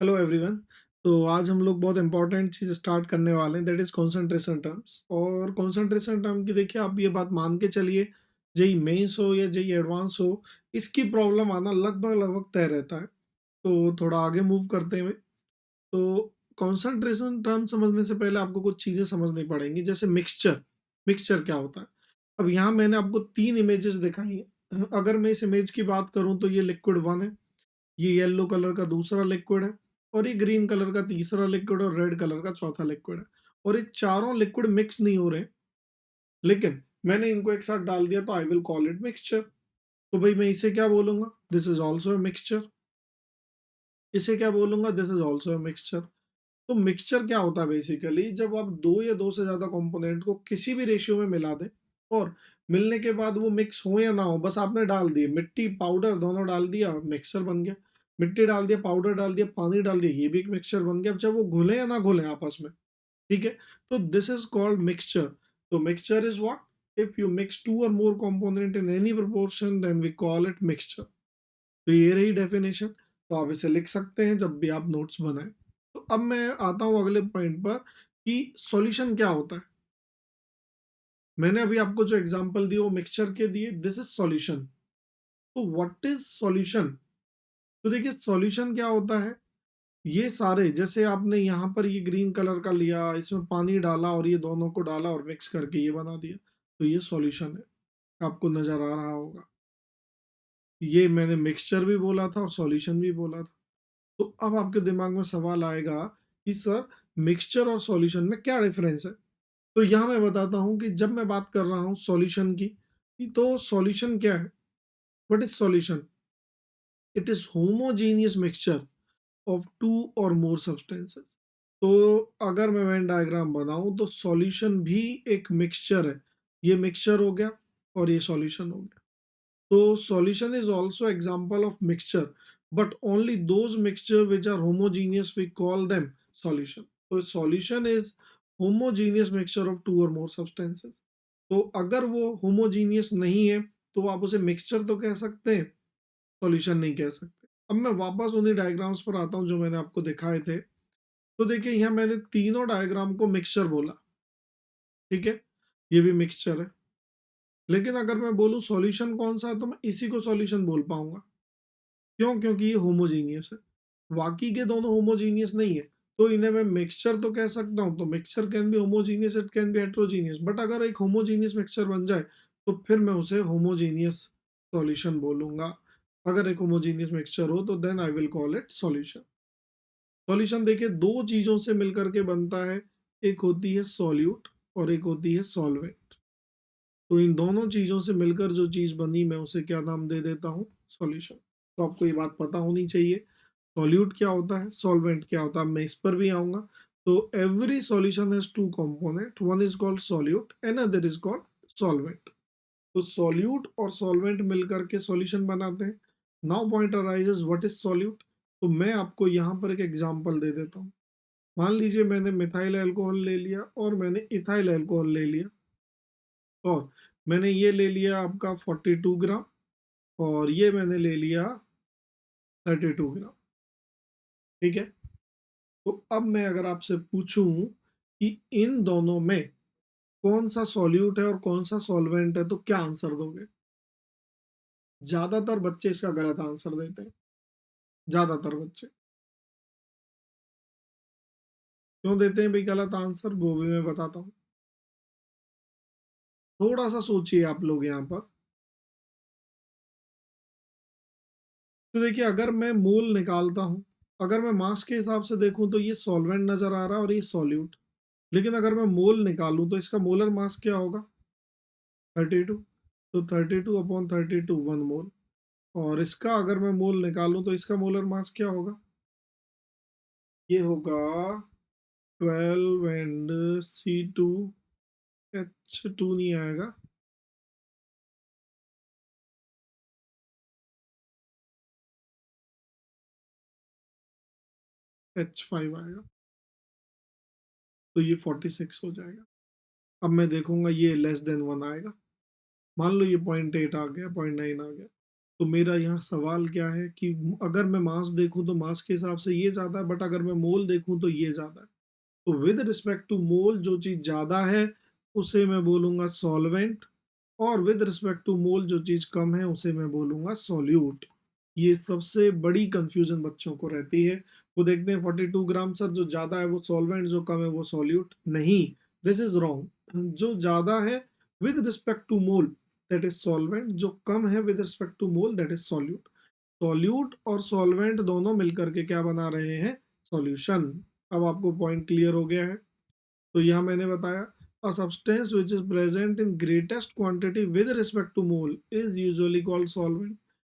Hello everyone. तो आज हम लोग बहुत इंपॉर्टेंट चीज़ स्टार्ट करने वाले हैं, दैट इज़ कंसंट्रेशन टर्म्स। और कंसंट्रेशन टर्म की देखिए आप ये बात मान के चलिए, जेई मेंस हो या जेई एडवांस हो, इसकी प्रॉब्लम आना लगभग लगभग तय रहता है। तो थोड़ा आगे मूव करते हैं। तो कंसंट्रेशन टर्म समझने से पहले आपको कुछ चीज़ें समझनी पड़ेंगी, जैसे मिक्सचर। मिक्सचर क्या होता है? अब यहाँ मैंने आपको तीन इमेजेस दिखाई हैं। अगर मैं इस इमेज की बात करूँ तो ये लिक्विड वन है, ये येलो कलर का दूसरा लिक्विड है, और ये ग्रीन कलर का तीसरा लिक्विड और रेड कलर का चौथा लिक्विड है। और ये चारों लिक्विड मिक्स नहीं हो रहे, लेकिन मैंने इनको एक साथ डाल दिया, तो आई विल कॉल इट मिक्सचर। तो भाई मैं इसे क्या बोलूंगा? This is also a mixture. इसे क्या बोलूंगा? This is also a mixture. तो मिक्सचर क्या होता है? बेसिकली जब आप दो या दो से ज्यादा कंपोनेंट को किसी भी रेशियो में मिला दें, और मिलने के बाद वो मिक्स हो या ना हो, बस आपने डाल दिए, मिट्टी पाउडर दोनों डाल दिया, मिक्सचर बन गया। मिट्टी डाल दिया, पाउडर डाल दिया, पानी डाल दिया, ये भी एक मिक्सचर बन गया। अब चाहे वो घुले या ना घुले आपस में, ठीक है? तो दिस इज कॉल्ड मिक्सचर। तो mixture is what? If you mix two और more component in any proportion, then we call it mixture. तो ये रही डेफिनेशन। तो आप इसे लिख सकते हैं जब भी आप नोट्स बनाएं। तो अब मैं आता हूँ अगले पॉइंट पर कि सॉल्यूशन क्या होता है। मैंने अभी आपको जो एग्जांपल दिए वो मिक्सचर के दिए, दिस इज सॉल्यूशन। तो व्हाट इज सॉल्यूशन? तो देखिए सॉल्यूशन क्या होता है। ये सारे, जैसे आपने यहाँ पर ये ग्रीन कलर का लिया, इसमें पानी डाला और ये दोनों को डाला और मिक्स करके ये बना दिया, तो ये सॉल्यूशन है। आपको नजर आ रहा होगा, ये मैंने मिक्सचर भी बोला था और सॉल्यूशन भी बोला था। तो अब आपके दिमाग में सवाल आएगा कि सर, मिक्सचर और सॉल्यूशन में क्या डिफरेंस है? तो यहाँ मैं बताता हूँ कि जब मैं बात कर रहा हूँ सॉल्यूशन की, तो सॉल्यूशन क्या है? What is solution? It is homogeneous mixture of two और मोर सब्सटेंसेस। तो अगर मैं वेन डायग्राम बनाऊं तो सॉल्यूशन भी एक मिक्सचर है। ये मिक्सचर हो गया और ये सॉल्यूशन हो गया। तो solution is also example of mixture, but only those mixture which are homogeneous we call them solution. तो solution is homogeneous mixture of two or more substances. तो अगर वो homogeneous नहीं है तो आप उसे mixture तो कह सकते हैं, solution नहीं कह सकते। अब मैं वापस उन्हीं डायग्राम्स पर आता हूँ जो मैंने आपको दिखाए थे। तो देखिए यहाँ मैंने तीनों डायग्राम को मिक्सचर बोला, ठीक है? ये भी मिक्सचर है। लेकिन अगर मैं बोलूँ सॉल्यूशन कौन सा है, तो मैं इसी को सॉल्यूशन बोल पाऊंगा। क्यों? क्योंकि ये होमोजीनियस है। बाकी के दोनों होमोजीनियस नहीं है, तो इन्हें मैं मिक्सचर तो कह सकता हूँ। तो mixture can be homogeneous, it can be heterogeneous, but अगर एक होमोजीनियस मिक्सचर बन जाए तो फिर मैं उसे होमोजीनियस सॉल्यूशन बोलूंगा। अगर एक होमोजीनियस मिक्सचर हो तो then I will call it solution. Solution देखिए दो चीजों से मिलकर के बनता है, एक होती है सॉल्यूट और एक होती है सॉल्वेंट। तो इन दोनों चीजों से मिलकर जो चीज बनी, मैं उसे क्या नाम दे देता हूँ? सॉल्यूशन। तो आपको ये बात पता होनी चाहिए, सॉल्यूट क्या होता है, सॉल्वेंट क्या होता है। मैं इस पर भी आऊंगा। तो every solution has two component, one is called solute and other is called solvent. तो सॉल्यूट और सॉल्वेंट मिलकर के सॉल्यूशन बनाते हैं। Now point arises, what is solute? तो मैं आपको यहाँ पर एक एग्जांपल दे देता हूँ। मान लीजिए मैंने मिथाइल अल्कोहल ले लिया और मैंने इथाइल अल्कोहल ले लिया, और मैंने ये ले लिया आपका 42 ग्राम, और ये मैंने ले लिया 32 ग्राम, ठीक है? तो अब मैं अगर आपसे पूछूं कि इन दोनों में कौन सा सॉल्यूट है और कौन सा सॉल्वेंट है, तो क्या आंसर दोगे? ज्यादातर बच्चे इसका गलत आंसर देते हैं। ज्यादातर बच्चे क्यों देते हैं भाई गलत आंसर, वो भी मैं बताता हूँ। थोड़ा सा सोचिए आप लोग यहाँ पर। तो देखिए अगर मैं मोल निकालता हूँ, अगर मैं मास के हिसाब से देखूं तो ये सॉल्वेंट नजर आ रहा है और ये सॉल्यूट। लेकिन अगर मैं मोल निकालूं तो इसका मोलर मास क्या होगा? 32। तो 32/32 1 मोल। और इसका अगर मैं मोल निकालूं तो इसका मोलर मास क्या होगा? ये होगा 12 एंड C2H2 नहीं आएगा, H5 आएगा। तो ये 46 हो जाएगा। अब मैं देखूंगा ये लेस देन 1 आएगा। मान लो ये 0.8 आ गया, 0.9 आ गया। तो मेरा यहाँ सवाल क्या है कि अगर मैं मास देखूँ तो मास के हिसाब से ये ज़्यादा है, बट अगर मैं मोल देखूँ तो ये ज़्यादा है। तो विद रिस्पेक्ट टू मोल जो चीज़ ज़्यादा है, उसे मैं बोलूँगा सॉल्वेंट, और विद रिस्पेक्ट टू मोल जो चीज़ कम है, उसे मैं बोलूँगा सॉल्यूट। ये सबसे बड़ी कन्फ्यूज़न बच्चों को रहती है। वो देखते हैं 42 ग्राम सर, जो ज़्यादा है वो सॉल्वेंट, जो कम है वो सॉल्यूट। नहीं, दिस इज़ रॉन्ग। जो ज़्यादा है with respect to mole that is solvent, जो कम है with respect to mole that is solute. Solute और सॉल्वेंट दोनों मिलकर के क्या बना रहे हैं? सॉल्यूशन। अब आपको पॉइंट क्लियर हो गया है। तो यहाँ मैंने बताया, a substance which is present in greatest quantity with respect to mole is usually called solvent,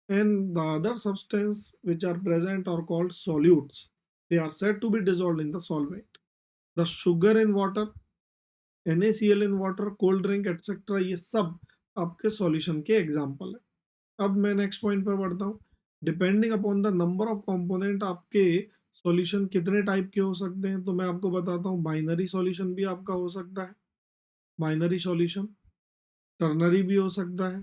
and the other substance which are present are called solutes. They are said to be dissolved in the solvent. The sugar in water, NaCl in water, cold drink etcetera, ये सब आपके solution के example है। अब मैं next point पर बढ़ता हूँ। Depending upon the number of component आपके सॉल्यूशन कितने टाइप के हो सकते हैं, तो मैं आपको बताता हूँ। बाइनरी सॉल्यूशन भी आपका हो सकता है, बाइनरी सॉल्यूशन। टर्नरी भी हो सकता है,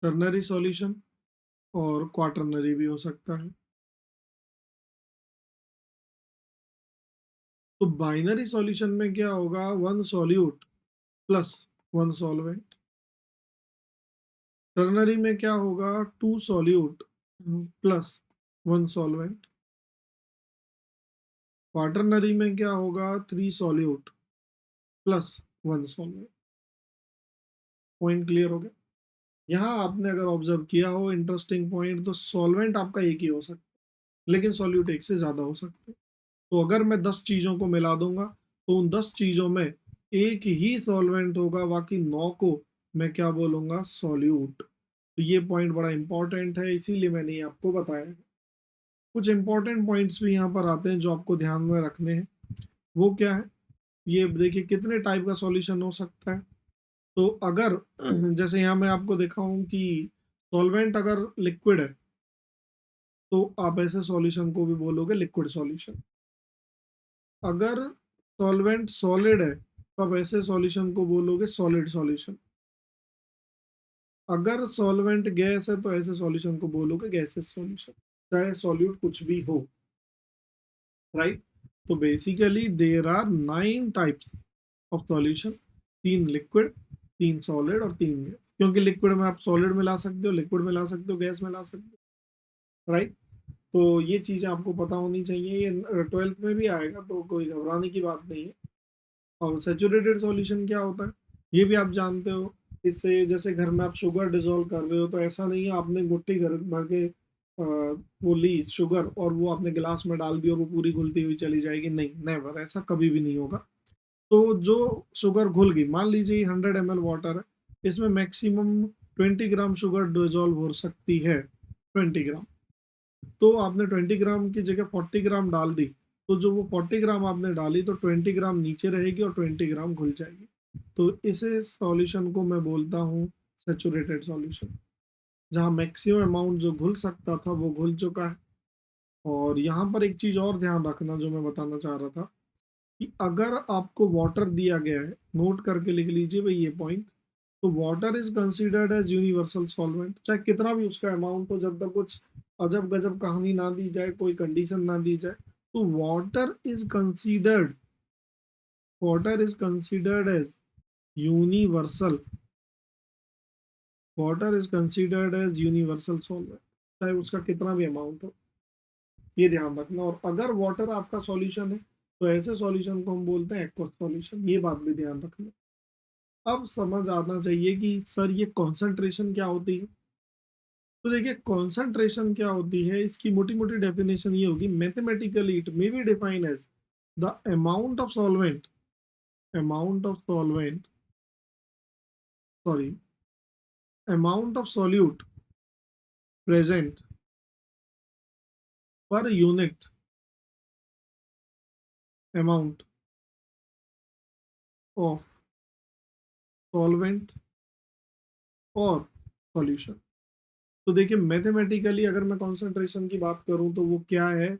टर्नरी सॉल्यूशन, और क्वाटरनरी भी हो सकता है। तो बाइनरी सॉल्यूशन में क्या होगा? One solute plus one solvent. Ternary में क्या होगा? Two solute plus one solvent. Quaternary में क्या होगा? Three solute plus one solvent. Point clear हो गया? यहाँ आपने अगर ऑब्जर्व किया हो इंटरेस्टिंग पॉइंट, तो सॉल्वेंट आपका एक ही हो सकता है, लेकिन सॉल्यूट एक से ज्यादा हो सकते हैं। तो अगर मैं 10 चीजों को मिला दूंगा, तो उन 10 चीजों में एक ही सॉल्वेंट होगा, बाकी 9 को मैं क्या बोलूंगा? सॉल्यूट। तो ये पॉइंट बड़ा इंपॉर्टेंट है, इसीलिए मैंने ये आपको बताया है। कुछ इंपॉर्टेंट पॉइंट्स भी यहाँ पर आते हैं जो आपको ध्यान में रखने हैं। वो क्या है? ये देखिए कितने टाइप का सॉल्यूशन हो सकता है। तो अगर जैसे यहाँ मैं आपको दिखाऊं कि सॉल्वेंट अगर लिक्विड है, तो आप ऐसे सॉल्यूशन को भी बोलोगे लिक्विड सॉल्यूशन। अगर सॉल्वेंट सॉलिड है, तो आप ऐसे सॉल्यूशन को बोलोगे सॉलिड सॉल्यूशन। अगर सॉल्वेंट गैस है, तो ऐसे सॉल्यूशन को बोलोगे गैसेस सॉल्यूशन, चाहे सॉल्यूट कुछ भी हो। राइट? तो basically there are 9 types of solution. 3 liquid, 3 solid और 3 गैस। क्योंकि लिक्विड में आप सॉलिड मिला सकते हो, लिक्विड मिला सकते हो, गैस मिला सकते हो। राइट? तो ये चीज़ें आपको पता होनी चाहिए। ये 12th में भी आएगा, तो कोई घबराने की बात नहीं है। और सैचुरेटेड सॉल्यूशन क्या होता है, ये भी आप जानते हो। इससे जैसे घर में आप शुगर डिजोल्व कर रहे हो, तो ऐसा नहीं है आपने गुट्टी घर भर के वो ली शुगर और वो आपने गिलास में डाल दी और वो पूरी घुलती हुई चली जाएगी। नहीं, नेवर, ऐसा कभी भी नहीं होगा। तो जो शुगर घुल गई, मान लीजिए 100 ml वाटर है, इसमें मैक्सिमम 20 ग्राम शुगर डिजोल्व हो सकती है। 20 ग्राम। तो आपने 20 ग्राम की जगह 40 ग्राम डाल दी, तो जो वो 40 ग्राम आपने डाली, तो 20 ग्राम नीचे रहेगी और 20 ग्राम घुल जाएगी। तो इसे सॉल्यूशन को मैं बोलता हूँ सेचुरेटेड सॉल्यूशन, जहाँ मैक्सिमम अमाउंट जो घुल सकता था वो घुल चुका है। और यहाँ पर एक चीज और ध्यान रखना जो मैं बताना चाह रहा था, कि अगर आपको वाटर दिया गया है, नोट करके लिख लीजिए भाई ये पॉइंट। तो water is considered as universal solvent, चाहे कितना भी उसका अमाउंट हो, जब तक कुछ अजब गजब कहानी ना दी जाए, कोई कंडीशन ना दी जाए। तो water is considered as universal, water is considered as universal solvent, चाहे उसका कितना भी अमाउंट हो। ये ध्यान रखना। और अगर वाटर आपका सॉल्यूशन है, तो ऐसे सॉल्यूशन को हम बोलते हैं एक्वस सॉल्यूशन। ये बात भी ध्यान रखना। अब समझ आना चाहिए कि सर ये कॉन्सेंट्रेशन क्या होती है। तो देखिए कॉन्सेंट्रेशन क्या होती है, इसकी मोटी मोटी डेफिनेशन ये होगी, mathematically it may be defined as the amount of solvent, sorry, amount of solute present per unit amount of solvent और सॉल्यूशन। तो देखिए मैथमेटिकली अगर मैं कॉन्सेंट्रेशन की बात करूं, तो वो क्या है?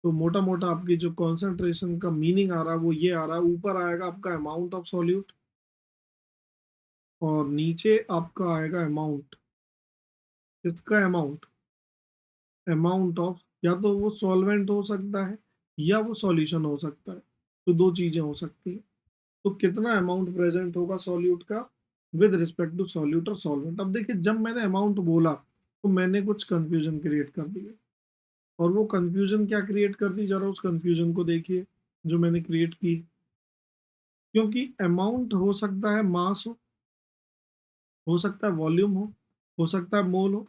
तो मोटा मोटा आपकी जो कॉन्सेंट्रेशन का मीनिंग आ रहा है वो ये आ रहा है, ऊपर आएगा आपका अमाउंट ऑफ सॉल्यूट, और नीचे आपका आएगा अमाउंट। किसका अमाउंट? अमाउंट ऑफ, या तो वो सॉल्वेंट हो सकता है या वो सॉल्यूशन हो सकता है। तो 2 चीज़ें हो सकती हैं। तो कितना अमाउंट प्रेज़ेंट होगा सॉल्यूट का विद रिस्पेक्ट टू सॉल्यूट और सॉल्वेंट। अब देखिए जब मैंने अमाउंट बोला तो मैंने कुछ कन्फ्यूज़न क्रिएट कर दिया, और वो कन्फ्यूज़न क्या क्रिएट कर दी, ज़रा उस कन्फ्यूज़न को देखिए जो मैंने क्रिएट की। क्योंकि अमाउंट हो सकता है मास हो सकता है वॉल्यूम हो सकता है मोल हो,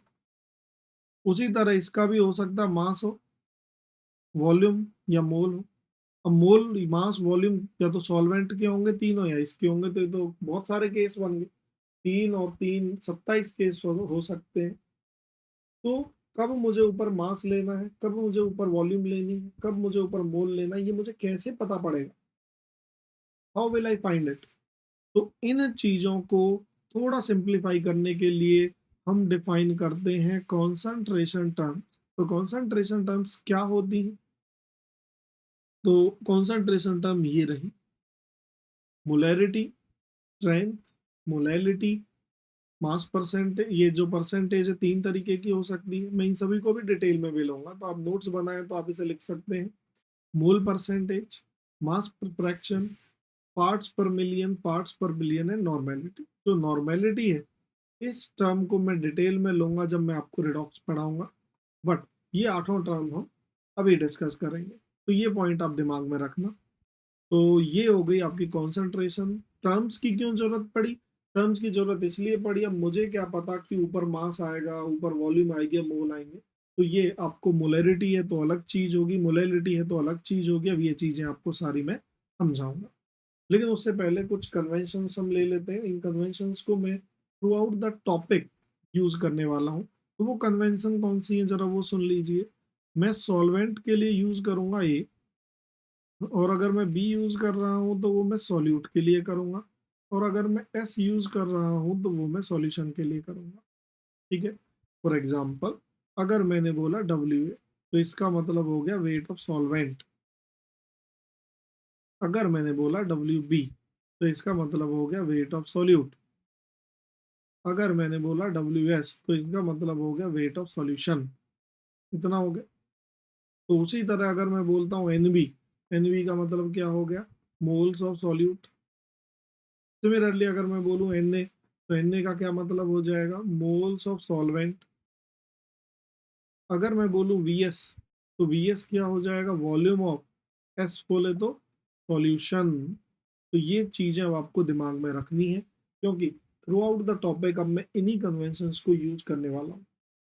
उसी तरह इसका भी हो सकता है मास हो, वॉल्यूम या मोल हो। अब मोल, मास, वॉल्यूम या तो सॉल्वेंट के होंगे तीनों, या इसके होंगे, तो ये तो बहुत सारे केस बन गए। 3 और 3 27 केस हो सकते हैं। तो कब मुझे ऊपर मास लेना है, कब मुझे ऊपर वॉल्यूम लेनी है, कब मुझे ऊपर मोल लेना है, ये मुझे कैसे पता पड़ेगा? How will I find it? तो इन चीज़ों को थोड़ा सिंप्लीफाई करने के लिए हम डिफाइन करते हैं कॉन्सन्ट्रेशन टर्म्स। तो कॉन्सन्ट्रेशन टर्म्स क्या होती हैं? तो कॉन्सन्ट्रेशन टर्म ये रही: molarity, strength, molality, mass percentage. ये जो परसेंटेज है 3 तरीके की हो सकती है। मैं इन सभी को भी डिटेल में भी लूँगा, तो आप नोट्स बनाएँ तो आप इसे लिख सकते हैं। मोल परसेंटेज, मास फ्रैक्शन, पार्ट्स पर मिलियन, पार्ट्स पर बिलियन एंड नॉर्मेलिटी। जो नॉर्मेलिटी है, इस टर्म को मैं डिटेल में लूँगा जब मैं आपको रिडॉक्स पढ़ाऊँगा। बट ये 8वाँ टर्म हम अभी डिस्कस करेंगे। तो ये पॉइंट आप दिमाग में रखना। तो ये हो गई आपकी कंसंट्रेशन। टर्म्स की क्यों ज़रूरत पड़ी? टर्म्स की ज़रूरत इसलिए पड़ी, अब मुझे क्या पता कि ऊपर मास आएगा, ऊपर वॉल्यूम आएगी या मोल आएँगे। तो ये आपको मोलैरिटी है तो अलग चीज़ होगी, मोलैलिटी है तो अलग चीज़ होगी। अब ये चीज़ें आपको सारी मैं समझाऊँगा। लेकिन उससे पहले कुछ कन्वेंशंस हम ले लेते हैं। इन कन्वेंशंस को मैं through out the topic use करने वाला हूँ। तो वो कन्वेंशन कौन-सी है ज़रा वो सुन लीजिए। मैं सॉल्वेंट के लिए यूज़ करूँगा ए, और अगर मैं बी यूज़ कर रहा हूँ तो वो मैं सॉल्यूट के लिए करूँगा, और अगर मैं एस यूज़ कर रहा हूँ तो वो मैं सॉल्यूशन के लिए करूँगा। ठीक है? फॉर एग्ज़ाम्पल, अगर मैंने बोला डब्ल्यू ए, तो इसका मतलब हो गया वेट ऑफ सॉल्वेंट। अगर मैंने बोला डब्ल्यू बी, तो इसका मतलब हो गया वेट ऑफ सॉल्यूट। अगर मैंने बोला डब्ल्यू एस, तो इसका मतलब हो गया वेट ऑफ सॉल्यूशन। इतना हो गया। तो उसी तरह अगर मैं बोलता हूँ एन बी, एन बी का मतलब क्या हो गया? Moles of solute. सिमिलरली अगर मैं बोलूँ Na, तो Na का क्या मतलब हो जाएगा? Moles of solvent. अगर मैं बोलूँ Vs, तो Vs क्या हो जाएगा? वॉल्यूम ऑफ, S बोले तो सॉल्यूशन। तो ये चीज़ें अब आपको दिमाग में रखनी है, क्योंकि थ्रू आउट द टॉपिक अब मैं इन्हीं कन्वेंशंस को यूज़ करने वाला हूँ,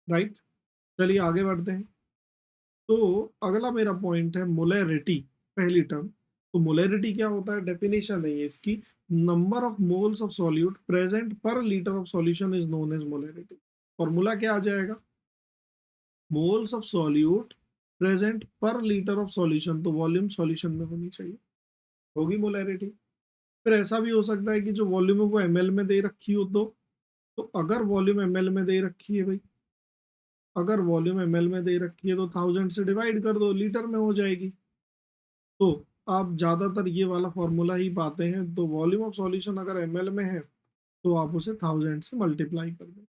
राइट? चलिए आगे बढ़ते हैं। तो अगला मेरा पॉइंट है मोलैरिटी, पहली टर्म। तो मोलैरिटी क्या होता है? डेफिनेशन है ये इसकी: number of moles of solute present per litre of solution is known as molarity. Formula क्या आ जाएगा? Moles of solute present per litre of solution, तो वॉल्यूम सॉल्यूशन में होनी चाहिए, होगी मोलैरिटी। फिर ऐसा भी हो सकता है कि जो वॉल्यूम है वो एमएल में दे रखी हो, तो अगर वॉल्यूम एमएल में दे रखी है भाई, अगर वॉल्यूम एमएल में दे रखी है तो 1000 से डिवाइड कर दो, लीटर में हो जाएगी। तो आप ज़्यादातर ये वाला फ़ॉर्मूला ही पाते हैं, तो वॉल्यूम ऑफ सॉल्यूशन अगर एमएल में है, तो आप उसे 1000 से मल्टीप्लाई कर दें,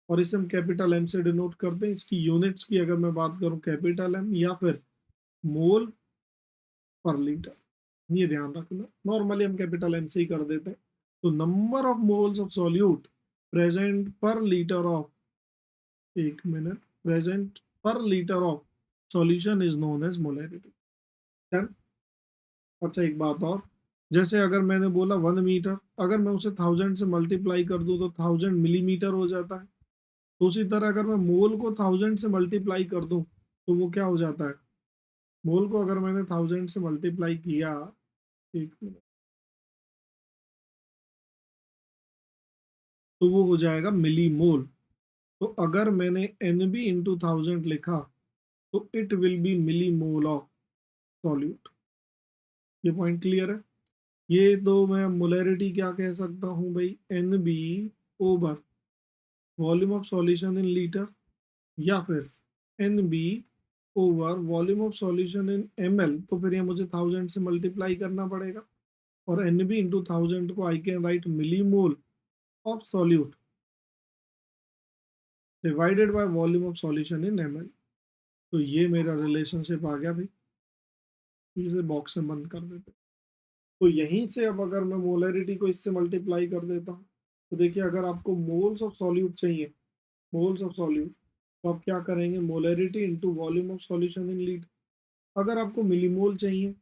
और इसे हम कैपिटल एम से डिनोट करते हैं। इसकी यूनिट्स की अगर मैं बात करूँ, कैपिटल एम या फिर मोल पर लीटर, ये ध्यान रखना। नॉर्मली हम कैपिटल एम से ही कर देते हैं। तो number of moles of solute present per litre of, एक minute, present per litre of solution is known as molarity. अच्छा एक बात और, जैसे अगर मैंने बोला 1 मीटर, अगर मैं उसे 1000 से मल्टीप्लाई कर दूँ तो 1000 मिलीमीटर हो जाता है। तो उसी तरह अगर मैं मोल को 1000 से मल्टीप्लाई कर दूँ, तो वो क्या हो जाता है? मोल को अगर मैंने 1000 से मल्टीप्लाई किया, 1 मिनट, तो वो हो जाएगा मिलीमोल। तो अगर मैंने Nb इंटू 1000 लिखा, तो it will B millimole of solute. ये पॉइंट क्लियर है? ये तो मैं मोलैरिटी क्या कह सकता हूँ भाई? Nb over volume of solution in litre, या फिर N B over volume of solution in M L. तो फिर ये मुझे 1000 से मल्टीप्लाई करना पड़ेगा। और एनबी इंटू 1000 को I can write millimole of solute divided by volume of solution in ml। तो ये मेरा रिलेशनशिप आ गया भाई, इसे बॉक्स में बंद कर देते। तो यहीं से अब अगर मैं मोलरिटी को इससे मल्टीप्लाई कर देता हूँ, तो देखिए अगर आपको मोल्स ऑफ सॉल्यूट चाहिए, मोल्स ऑफ सॉल्यूट, तो आप क्या करेंगे, molarity into volume of solution in litre. अगर आपको मिलीमोल चाहिए,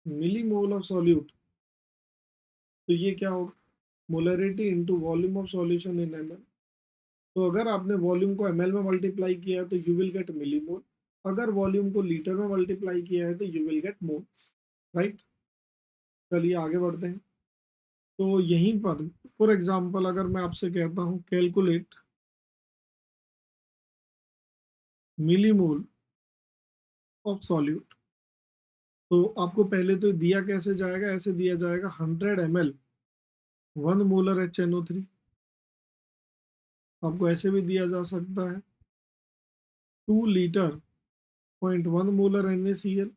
मिलीमोल ऑफ सॉल्यूट, तो ये क्या होगा, molarity into volume of solution in ml। तो अगर आपने वॉल्यूम को ml में मल्टीप्लाई किया है तो यू विल गेट मिलीमोल, अगर वॉल्यूम को लीटर में मल्टीप्लाई किया है तो you will gate moles, right. चलिए आगे बढ़ते हैं। तो यहीं पर फॉर एग्जांपल अगर मैं आपसे कहता हूँ कैलकुलेट मिलीमोल ऑफ सॉल्यूट, तो आपको पहले तो दिया कैसे जाएगा, ऐसे दिया जाएगा 100 ml 1 मोलर HNO3। आपको ऐसे भी दिया जा सकता है 2 लीटर 0.1 मोलर NaCl।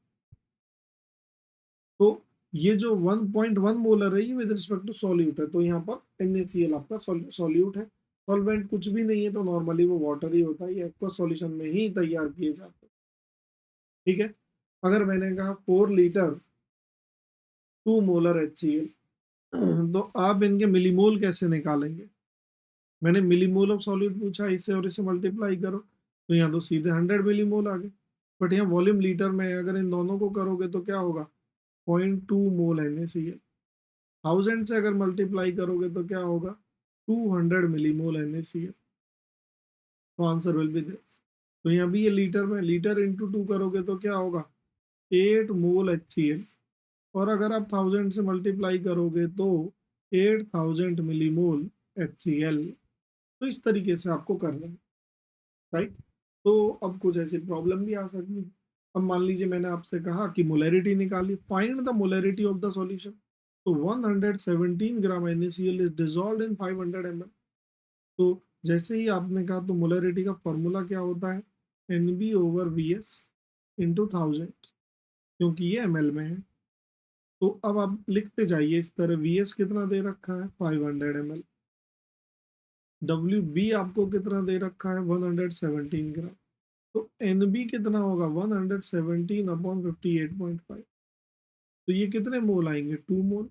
तो ये जो 1.1 मोलर है ये विद रिस्पेक्ट टू सॉल्यूट है, तो यहाँ पर NaCl आपका सॉल्यूट है। सॉल्वेंट कुछ भी नहीं है तो नॉर्मली वो वाटर ही होता है, ये एक्वस सॉल्यूशन में ही तैयार किए जाते हैं, ठीक है। अगर मैंने कहा 4 लीटर 2 मोलर HCl, तो आप इनके मिलीमोल कैसे निकालेंगे, मैंने मिलीमोल ऑफ सॉल्यूट पूछा, इससे और इसे मल्टीप्लाई करो, तो यहाँ तो सीधे 100 मिलीमोल आ गए। बट यहाँ वॉल्यूम लीटर में है, अगर इन दोनों को करोगे तो क्या होगा, 0.2 मोल NaCl। 1000 से अगर मल्टीप्लाई करोगे तो क्या होगा, 200 मिलीमोल NaCl। तो आंसर विल बी दिस। तो यहाँ भी ये लीटर में, लीटर इंटू 2 करोगे तो क्या होगा, 8 मोल HCl। और अगर आप 1000 से मल्टीप्लाई करोगे तो 8000 मिलीमोल HCl। तो इस तरीके से आपको करना है, राइट। तो अब कुछ ऐसी प्रॉब्लम भी आ सकती है। अब मान लीजिए मैंने आपसे कहा कि मोलैरिटी निकाली, find the molarity of the solution. तो 117 ग्राम NaCl is dissolve in 500 ml। तो जैसे ही आपने कहा तो मोलैरिटी का फॉर्मूला क्या होता है, NB/Vs इंटू 1000, क्योंकि ये ml में है। तो अब आप लिखते जाइए इस तरह, Vs कितना दे रखा है 500 ml, WB आपको कितना दे रखा है 117 ग्राम, तो NB कितना होगा 117/58.5। तो ये कितने मोल आएंगे, 2 मोल।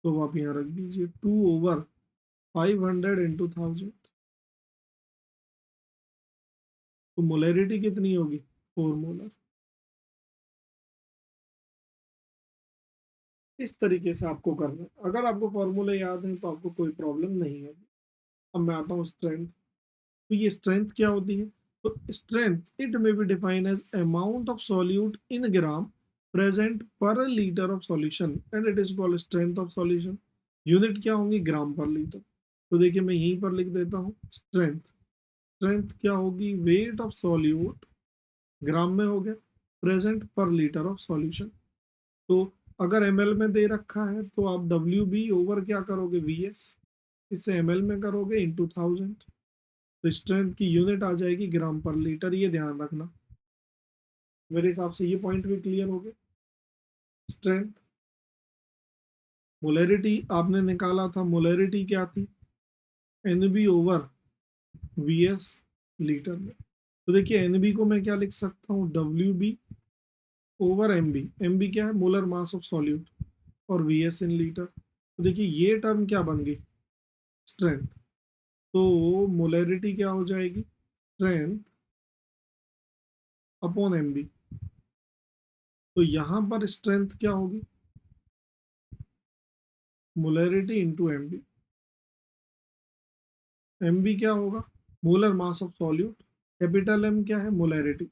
तो आप यहाँ रख दीजिए 2/500 इंटू 1000। तो मोलैरिटी कितनी होगी, 4 मोलर। इस तरीके से आपको करना है, अगर आपको फॉर्मूले याद हैं तो आपको कोई प्रॉब्लम नहीं है। अब मैं आता हूँ स्ट्रेंथ। तो ये स्ट्रेंथ क्या होती है, तो strength it may be defined as amount of solute in gram present per litre of solution and it is called strength of solution. Unit क्या होंगी, ग्राम पर लीटर। तो देखिए मैं यहीं पर लिख देता हूँ स्ट्रेंथ। स्ट्रेंथ क्या होगी, वेट ऑफ सॉल्यूट ग्राम में हो गया, present per litre of solution. तो अगर ml में दे रखा है तो आप WB ओवर क्या करोगे, VS, इसे ml में करोगे इंटू 1000। तो स्ट्रेंथ की यूनिट आ जाएगी ग्राम पर लीटर, ये ध्यान रखना। मेरे हिसाब से ये पॉइंट भी क्लियर हो गए। स्ट्रेंथ, मोलैरिटी आपने निकाला था, मोलैरिटी क्या थी, NB/VS लीटर में। तो देखिए NB को मैं क्या लिख सकता हूँ, WB/MB। MB क्या है, मोलर मास ऑफ सॉल्यूट, और VS इन लीटर। तो देखिए ये टर्म क्या बन गई, स्ट्रेंथ। तो मोलैरिटी क्या हो जाएगी, स्ट्रेंथ अपॉन MB। तो यहाँ पर स्ट्रेंथ क्या होगी, मोलैरिटी इंटू MB। MB क्या होगा, molar mass of solute, capital M क्या है, मोलैरिटी।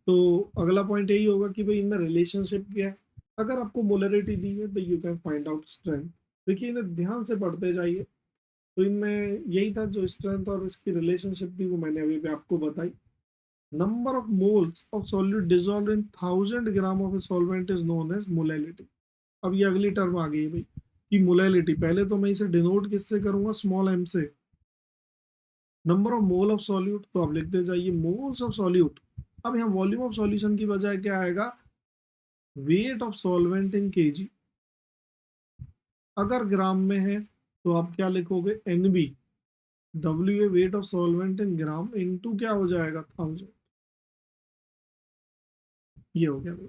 तो अगला पॉइंट यही होगा कि भाई इनमें रिलेशनशिप क्या है। अगर आपको मोलैरिटी दी है तो you can find out strength. देखिए इन्हें ध्यान से पढ़ते जाइए। तो इनमें यही था जो स्ट्रेंथ और इसकी रिलेशनशिप थी वो मैंने अभी भी आपको बताई। Number of moles of solute dissolve in 1000 gram of a solvent is known as molality. अब ये अगली टर्म आ गई है भाई कि मोलैलिटी, पहले तो मैं इसे डिनोट किससे करूंगा, स्मॉल m से। Number of mole of solute, तो आप लिखते जाइए मोल्स ऑफ सॉल्यूट। अब यहाँ वॉल्यूम ऑफ सॉल्यूशन की बजाय क्या आएगा, weight of solvent in KG. अगर ग्राम में है तो आप क्या लिखोगे, NB, W A weight of solvent in gram into क्या हो जाएगा, 1000। ये हो गया भाई।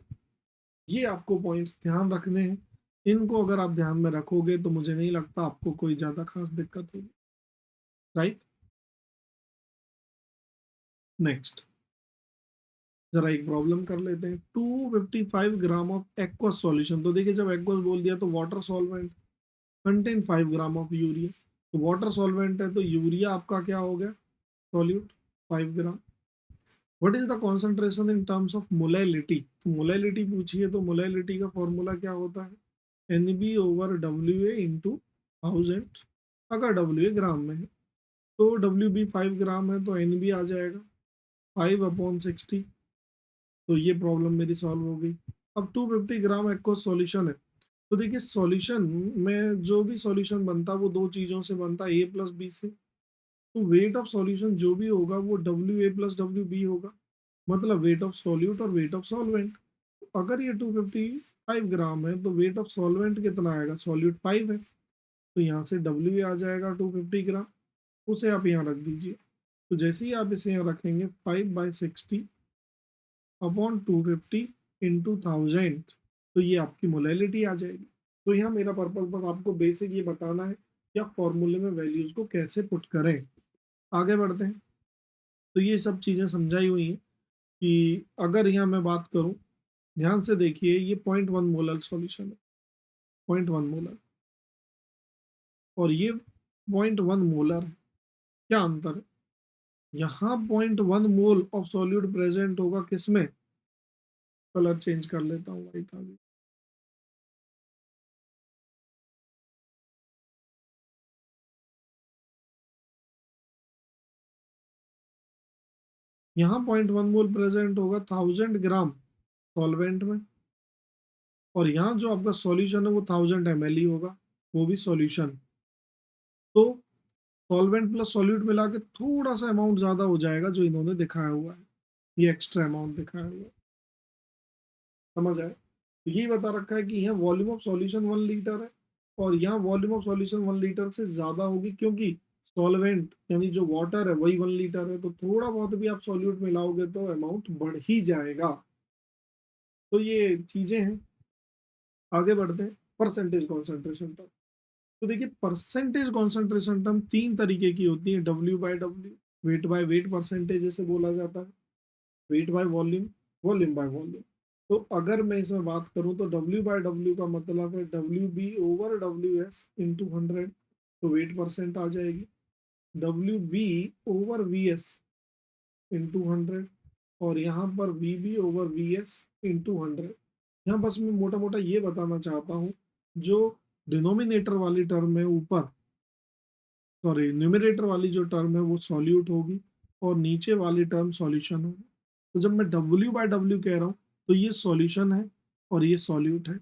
ये आपको पॉइंट्स ध्यान रखने हैं। इनको अगर आप ध्यान में रखोगे तो मुझे नहीं लगता आपको कोई ज्यादा खास दिक्कत होगी। राइट। नेक्स्ट जरा एक प्रॉब्लम कर लेते हैं। 255 ग्राम ऑफ एक्वस सॉल्यूशन। तो देखिए जब एक्वस बोल दिया तो water solvent, contain 5 gram of urea. तो वाटर सॉल्वेंट है तो यूरिया आपका क्या हो गया, solute, 5 gram. What is the concentration in terms of molality. तो मोलैलिटी पूछिए तो मोलैलिटी का फॉर्मूला क्या होता है, NB over W A into 1000। अगर डब्ल्यू ए ग्राम में है तो डब्ल्यू बी 5 ग्राम है तो एन बी आ जाएगा 5/60। तो ये प्रॉब्लम मेरी सॉल्व हो गई। अब 250 ग्राम एक्वस सॉल्यूशन है। तो देखिए सॉल्यूशन में जो भी सॉल्यूशन बनता है वो दो चीज़ों से बनता है, ए प्लस बी से। तो वेट ऑफ सॉल्यूशन जो भी होगा वो W A plus W B होगा, मतलब वेट ऑफ सॉल्यूट और वेट ऑफ सॉल्वेंट। अगर ये 255 ग्राम है तो वेट ऑफ सॉल्वेंट कितना आएगा, सॉल्यूट 5 है तो यहाँ से डब्ल्यू ए आ जाएगा 250 ग्राम। उसे आप यहाँ रख दीजिए। तो जैसे ही आप इसे यहाँ रखेंगे 5/60 अपॉन 250 इंटू 1000, तो ये आपकी मोलैलिटी आ जाएगी। तो यहाँ मेरा पर्पज बस आपको बेसिक ये बताना है कि आप फॉर्मूले में वैल्यूज को कैसे पुट करें। आगे बढ़ते हैं। तो ये सब चीज़ें समझाई हुई हैं कि अगर यहाँ मैं बात करूँ, ध्यान से देखिए, ये 0.1 मोलर सॉल्यूशन है, 0.1 मोलर, और ये 0.1 मोलर है। क्या अंतर है, यहाँ 0.1 मोल ऑफ सॉल्यूट प्रेजेंट होगा किसमें, कलर चेंज कर लेता हूँ, वाइट आ गया। यहाँ 0.1 मोल प्रेजेंट होगा 1000 ग्राम सॉल्वेंट में, और यहाँ जो आपका सॉल्यूशन है वो 1000 ml ही होगा, वो भी सॉल्यूशन। तो सॉल्वेंट प्लस सॉल्यूट मिला के थोड़ा सा अमाउंट ज्यादा हो जाएगा जो इन्होंने दिखाया हुआ है, ये एक्स्ट्रा अमाउंट दिखाया हुआ है। समझ आए। तो यही बता रखा है कि यहाँ वॉल्यूम ऑफ सॉल्यूशन 1 लीटर है, और यहाँ वॉल्यूम ऑफ सॉल्यूशन 1 लीटर से ज्यादा होगी क्योंकि सॉल्वेंट यानी जो वाटर है वही 1 लीटर है, तो थोड़ा बहुत भी आप सॉल्यूट मिलाओगे तो अमाउंट बढ़ ही जाएगा। तो ये चीजें हैं। आगे बढ़ते हैं। Percentage concentration term. तो देखिए परसेंटेज कॉन्सेंट्रेशन टर्म तीन तरीके की होती है, W by W, wait by wait percentage जैसे बोला जाता है, weight by volume, volume by volume. तो अगर मैं इसमें बात करूं तो डब्ल्यू बाय डब्ल्यू का मतलब है W B over W S into 100, तो वेट परसेंट आ जाएगी। W B over V S into 100, और यहाँ पर V B over V S into 100। यहाँ बस मैं मोटा मोटा ये बताना चाहता हूँ, जो डिनोमिनेटर वाली टर्म है ऊपर, सॉरी न्यूमरेटर वाली जो टर्म है वो सॉल्यूट होगी, और नीचे वाली टर्म सॉल्यूशन होगी। तो जब मैं डब्ल्यू बाय डब्ल्यू कह रहा हूँ तो ये सॉल्यूशन है और ये सॉल्यूट है।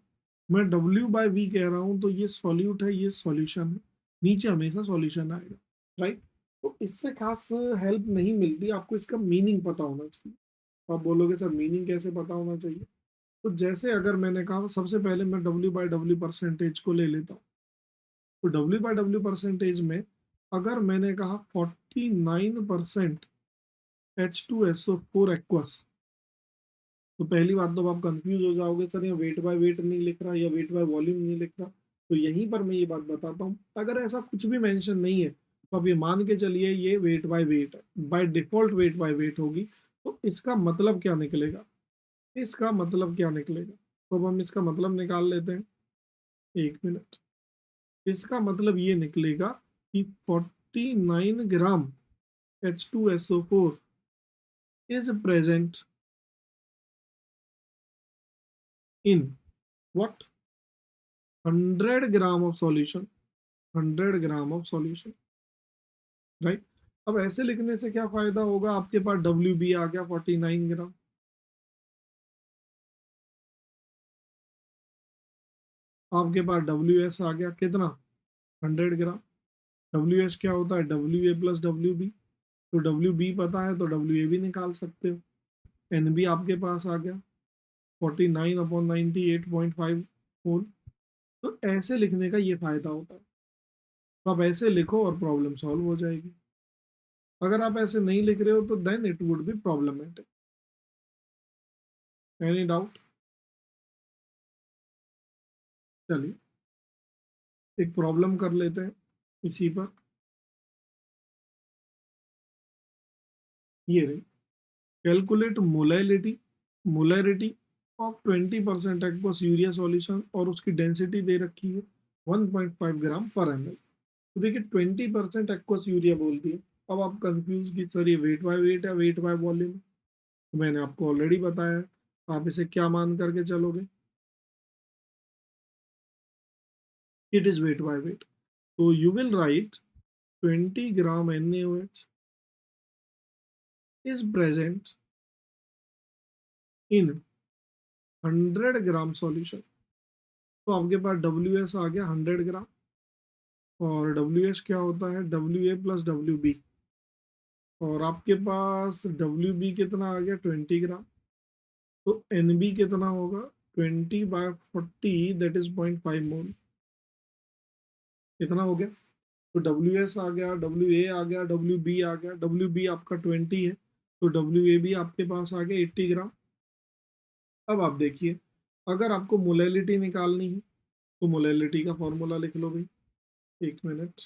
मैं डब्ल्यू बाय वी कह रहा हूँ तो ये सॉल्यूट है, ये सॉल्यूशन है। नीचे हमेशा सॉल्यूशन आएगा। राइट। तो इससे खास हेल्प नहीं मिलती, आपको इसका मीनिंग पता होना चाहिए। तो आप बोलोगे सर मीनिंग कैसे पता होना चाहिए। तो जैसे अगर मैंने कहा सबसे पहले मैं डब्ल्यू बाय डब्ल्यू परसेंटेज को ले लेता हूँ। तो डब्ल्यू बाय डब्ल्यू परसेंटेज में अगर मैंने कहा 49% H2SO4 एक्वस, तो पहली बात तो आप कंफ्यूज हो जाओगे, सर ये वेट बाय वेट नहीं लिख रहा या वेट बाय वॉल्यूम नहीं लिख रहा। तो यहीं पर मैं ये बात बताता हूँ, अगर ऐसा कुछ भी मेंशन नहीं है तो आप ये मान के चलिए ये वेट बाय वेट है, by default wait by wait होगी। तो इसका मतलब क्या निकलेगा, इसका मतलब क्या निकलेगा, तो अब हम इसका मतलब निकाल लेते हैं। 1 मिनट। इसका मतलब ये निकलेगा कि 49 ग्राम H2SO4 is present in what, 100 gram of solution, 100 gram of solution. Right. अब ऐसे लिखने से क्या फायदा होगा, आपके पास डब्ल्यू बी आ गया 49 ग्राम, आपके पास डब्ल्यू एस आ गया कितना, 100 ग्राम। डब्ल्यू एस क्या होता है, W A plus W B. तो डब्ल्यू बी पता है तो डब्ल्यू ए भी निकाल सकते हो। एन बी आपके पास आ गया 49/98.5 तो ऐसे लिखने का ये फ़ायदा होता है। तो आप ऐसे लिखो और प्रॉब्लम सॉल्व हो जाएगी। अगर आप ऐसे नहीं लिख रहे हो तो then it would be problematic. Any doubt? चलिए एक प्रॉब्लम कर लेते हैं इसी पर। ये रही, calculate molarity of 20% aqueous urea solution और उसकी डेंसिटी दे रखी है 1.5 ग्राम पर ml। तो देखिए 20% एक्वस यूरिया बोल दिया। अब आप कंफ्यूज कि सर ये वेट बाय वेट है वेट बाय वॉल्यूम। तो मैंने आपको ऑलरेडी बताया है, आप इसे क्या मान करके चलोगे? It is weight by weight. तो you will write 20 gram NaOH is present in 100 gram solution. तो आपके पास WS आ गया 100 ग्राम। और WS क्या होता है? WA plus WB। और आपके पास WB कितना आ गया? 20 ग्राम। तो NB कितना होगा? 20/40 दैट इज 0.5 मोल। कितना हो गया? तो WS आ गया, WA आ गया, WB आ गया। WB आपका 20 है, तो WA भी आपके पास आ गया 80 ग्राम। अब आप देखिए, अगर आपको मोलैलिटी निकालनी है तो मोलैलिटी का फॉर्मूला लिख लो भाई। एक मिनट।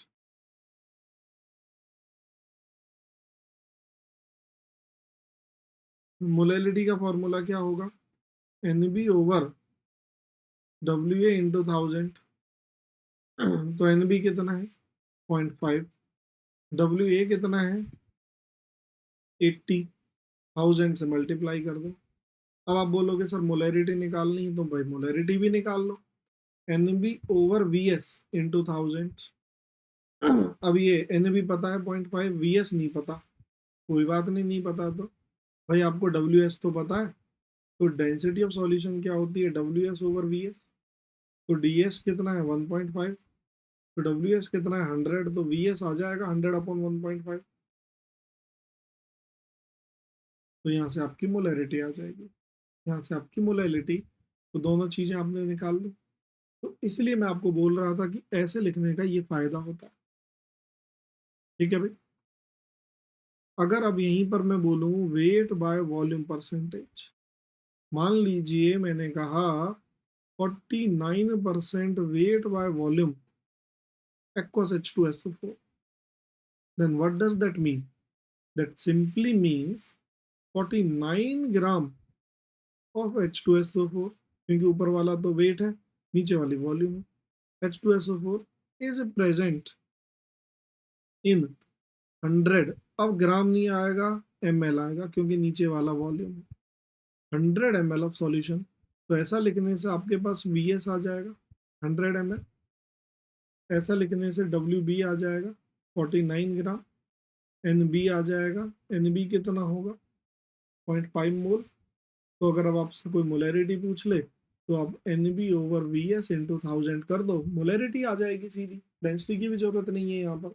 मोलैलिटी का फॉर्मूला क्या होगा? NB over WA into 1000। तो NB कितना है? 0.5। WA कितना है? 80। 1000 से मल्टीप्लाई कर दो। अब आप बोलोगे सर मोलैरिटी निकालनी है, तो भाई मोलैरिटी भी निकाल लो। NB over VS into 1000। अब ये NB पता है 0.5, VS नहीं पता। कोई बात नहीं, नहीं पता तो भाई आपको WS तो पता है। तो डेंसिटी ऑफ सॉल्यूशन क्या होती है? WS over VS। तो DS कितना है? 1.5। तो WS कितना है? 100। तो VS आ जाएगा 100/1.5। तो यहाँ से आपकी मोलैरिटी आ जाएगी। यहाँ से आपकी मोलैलिटी। तो दोनों चीजें आपने निकाल ली। तो इसलिए मैं आपको बोल रहा था कि ऐसे लिखने का ये फायदा होता है। ठीक है भाई। अगर अब यहीं पर मैं बोलूँ वेट बाय वॉल्यूम परसेंटेज, मान लीजिए मैंने कहा 49% weight by volume aqueous H2SO4, then what does that mean? That simply means 49 gram of H2SO4, क्योंकि ऊपर वाला तो वेट है, नीचे वाली वॉल्यूम है। H2SO4 इज प्रेजेंट इन 100। अब ग्राम नहीं आएगा, ml आएगा, क्योंकि नीचे वाला वॉल्यूम है। 100 ml ऑफ सॉल्यूशन। तो ऐसा लिखने से आपके पास VS आ जाएगा 100 ml। ऐसा लिखने से WB आ जाएगा 49 ग्राम। NB आ जाएगा, NB कितना होगा? 0.5 मोल। तो अगर अब आपसे कोई मोलैरिटी पूछ ले तो आप NB ओवर VS इंटू 1000 कर दो, मोलैरिटी आ जाएगी सीधी। डेंसिटी की भी जरूरत नहीं है यहाँ पर।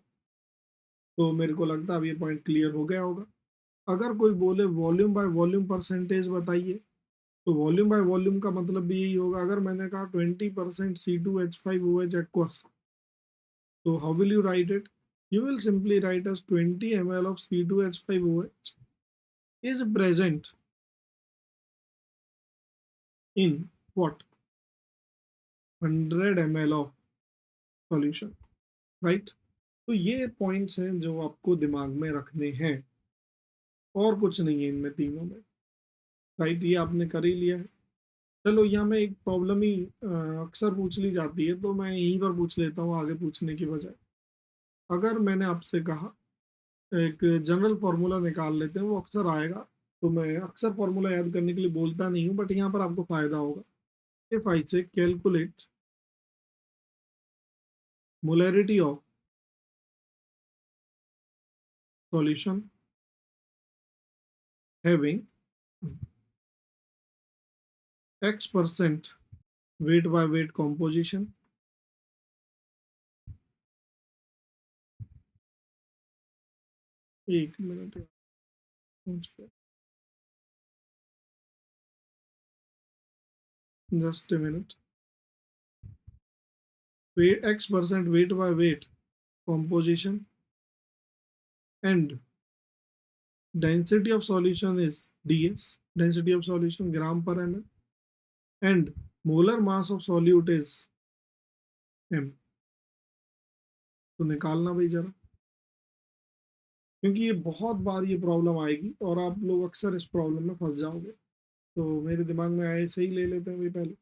तो मेरे को लगता है अब ये पॉइंट क्लियर हो गया होगा। अगर कोई बोले वॉल्यूम बाय वॉल्यूम परसेंटेज बताइए, तो वॉल्यूम बाय वॉल्यूम का मतलब भी यही होगा। अगर मैंने कहा 20% C2H5OH एक्वस, तो how will you right it? You will simply write as 20 ml of C2H5OH is present in what? 100 ml of solution, right? तो ये पॉइंट्स हैं जो आपको दिमाग में रखने हैं, और कुछ नहीं है इनमें तीनों में। राइट, ये आपने कर ही लिया है। चलो यहाँ में एक प्रॉब्लम ही अक्सर पूछ ली जाती है, तो मैं यहीं पर पूछ लेता हूँ आगे पूछने की बजाय। अगर मैंने आपसे कहा एक जनरल फार्मूला निकाल लेते हैं, वो अक्सर आएगा। तो मैं अक्सर फार्मूला याद करने के लिए बोलता नहीं हूँ, बट यहाँ पर आपको फायदा होगा। इफ आई से calculate molarity of solution having X% wait by wait composition, एक मिनट यार, पहुंच गया। just a minute. Weight x% weight by weight composition, and density of solution is ds, density of solution gram per ml, and molar mass of solute is m. तो निकालना भाई जरा, क्योंकि ये बहुत बार ये प्रॉब्लम आएगी और आप लोग अक्सर इस प्रॉब्लम में फंस जाओगे। तो मेरे दिमाग में आए सही ले लेते हैं भाई पहले।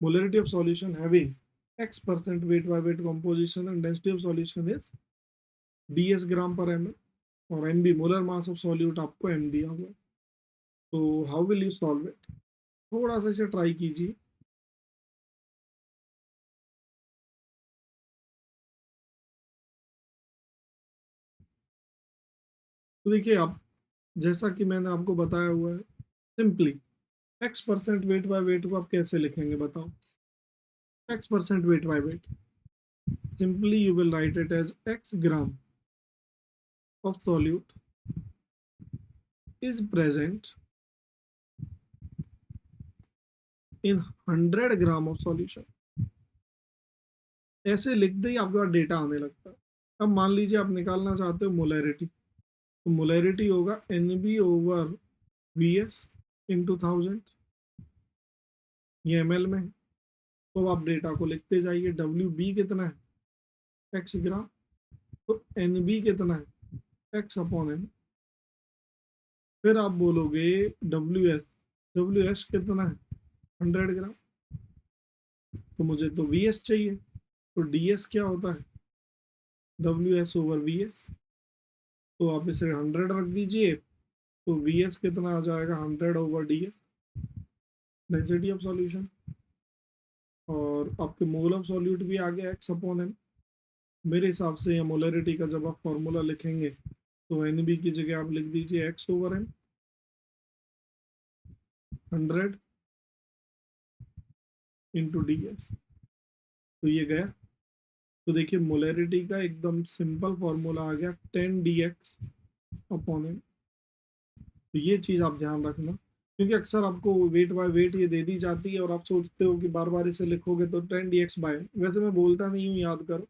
Molarity of solution having x% weight by weight composition and density of solution is ds ग्राम पर ml, और mb molar mass of solute आपको m दिया हुआ है। तो how will you solve it? थोड़ा सा इसे ट्राई कीजिए। तो देखिए आप, जैसा कि मैंने आपको बताया हुआ है, simply x% wait by wait को आप कैसे लिखेंगे बताओ? x% weight by weight, simply you will write it as x gram of solute is present in 100 gram of solution. ऐसे लिखते ही आपके पास डेटा आने लगता है। अब मान लीजिए आप निकालना चाहते हो मोलैरिटी, तो मोलैरिटी होगा NB ओवर VS इंटू 1000, ये ml में है। तो आप डेटा को लिखते जाइए, WB कितना है x ग्राम, तो NB कितना है x अपॉन m। फिर आप बोलोगे WS कितना है 100 ग्राम, तो मुझे तो VS चाहिए, तो DS क्या होता है WS ओवर VS। तो आप इसे 100 रख दीजिए, तो VS कितना आ जाएगा 100 over DS, density of solution. और आपके मोल ऑफ सॉल्यूट भी आ गया x अपॉन m। मेरे हिसाब से या मोलरिटी का जब आप फॉर्मूला लिखेंगे तो NB की जगह आप लिख दीजिए x over m 100 into DS, तो ये गया। तो देखिए मोलरिटी का एकदम सिंपल फॉर्मूला आ गया 10dx अपॉन m। तो ये चीज़ आप ध्यान रखना, क्योंकि अक्सर आपको वेट बाय वेट ये दे दी जाती है और आप सोचते हो कि बार बार इसे लिखोगे तो 10dx बाय, वैसे मैं बोलता नहीं हूँ, याद करो।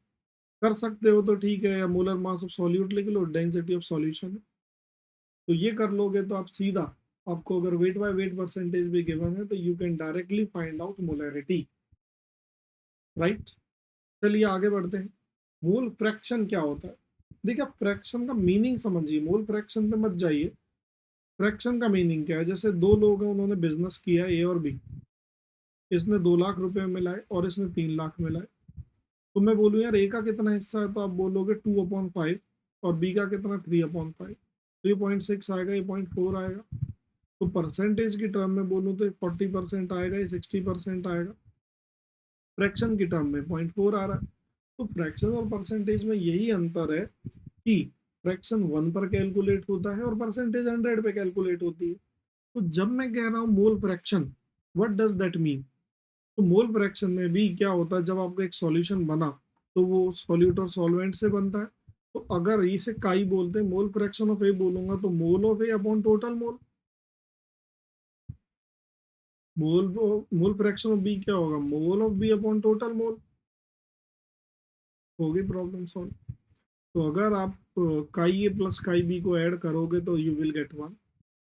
कर सकते हो तो ठीक है, या मोलर मास ऑफ सॉल्यूट लिख लो, डेंसिटी ऑफ सॉल्यूशन, तो ये कर लोगे तो आप सीधा, आपको अगर वेट बाय वेट परसेंटेज भी गिवन है तो you can directly find out molarity, right. चलिए आगे बढ़ते हैं। मोल फ्रैक्शन क्या होता है? देखिए आप फ्रैक्शन का मीनिंग समझिए, मोल फ्रैक्शन पे मत जाइए। फ्रैक्शन का मीनिंग क्या है? जैसे दो लोग हैं, उन्होंने बिजनेस किया ए और बी, इसने 2 लाख रुपए मिलाए और इसने 3 लाख मिलाए। तो मैं बोलूँ यार ए का कितना हिस्सा है, तो आप बोलोगे 2/5, और बी का कितना 3/5, तो ये 0.6 आएगा, ये 0.4 आएगा। तो परसेंटेज की टर्म में बोलूँ तो 40% आएगा, ये 60% आएगा। फ्रैक्शन की टर्म में 0.4 आ रहा है। तो फ्रैक्शन और परसेंटेज में यही अंतर है कि फ्रैक्शन 1 पर कैलकुलेट होता है और परसेंटेज 100 पे कैलकुलेट होती है। तो जब मैं कह रहा हूँ mole fraction, what does that mean? तो मोल फ्रैक्शन में भी क्या होता है, जब आपका एक सॉल्यूशन बना तो वो सॉल्यूट और सॉल्वेंट से बनता है। तो अगर इसे काई बोलते हैं, मोल फ्रैक्शन ऑफ ए बोलूंगा तो mole of A upon total mole. Mole mole fraction of B क्या होगा, mole of B upon total mole. होगी प्रॉब्लम सॉल्व। तो अगर आप chi A plus chi B को ऐड करोगे तो यू विल गेट 1।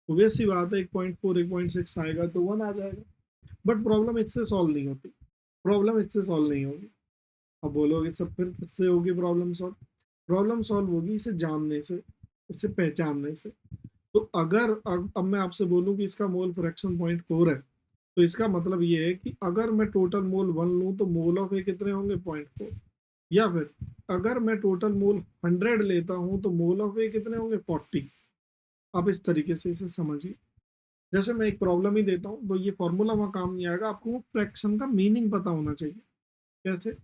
ऑब्वियस सी बात है, 1.4 1.6 आएगा तो 1 आ जाएगा। बट प्रॉब्लम इससे सॉल्व नहीं होती, प्रॉब्लम इससे सॉल्व नहीं होगी। अब बोलोगे सब फिर किससे होगी प्रॉब्लम सॉल्व? प्रॉब्लम सॉल्व होगी इसे जानने से, इसे पहचानने से। तो अगर अब मैं आपसे बोलूं कि इसका मोल फ्रैक्शन 0.4 है, तो इसका मतलब ये है कि अगर मैं टोटल मोल 1 लूं तो मोल ऑफ ए कितने होंगे 0.4। या फिर अगर मैं टोटल मोल 100 लेता हूं तो मोल ऑफ ए कितने होंगे 40। आप इस तरीके से इसे समझिए। जैसे मैं एक प्रॉब्लम ही देता हूँ तो ये फॉर्मूला वहाँ काम नहीं आएगा, आपको फ्रैक्शन का मीनिंग पता होना चाहिए। कैसे?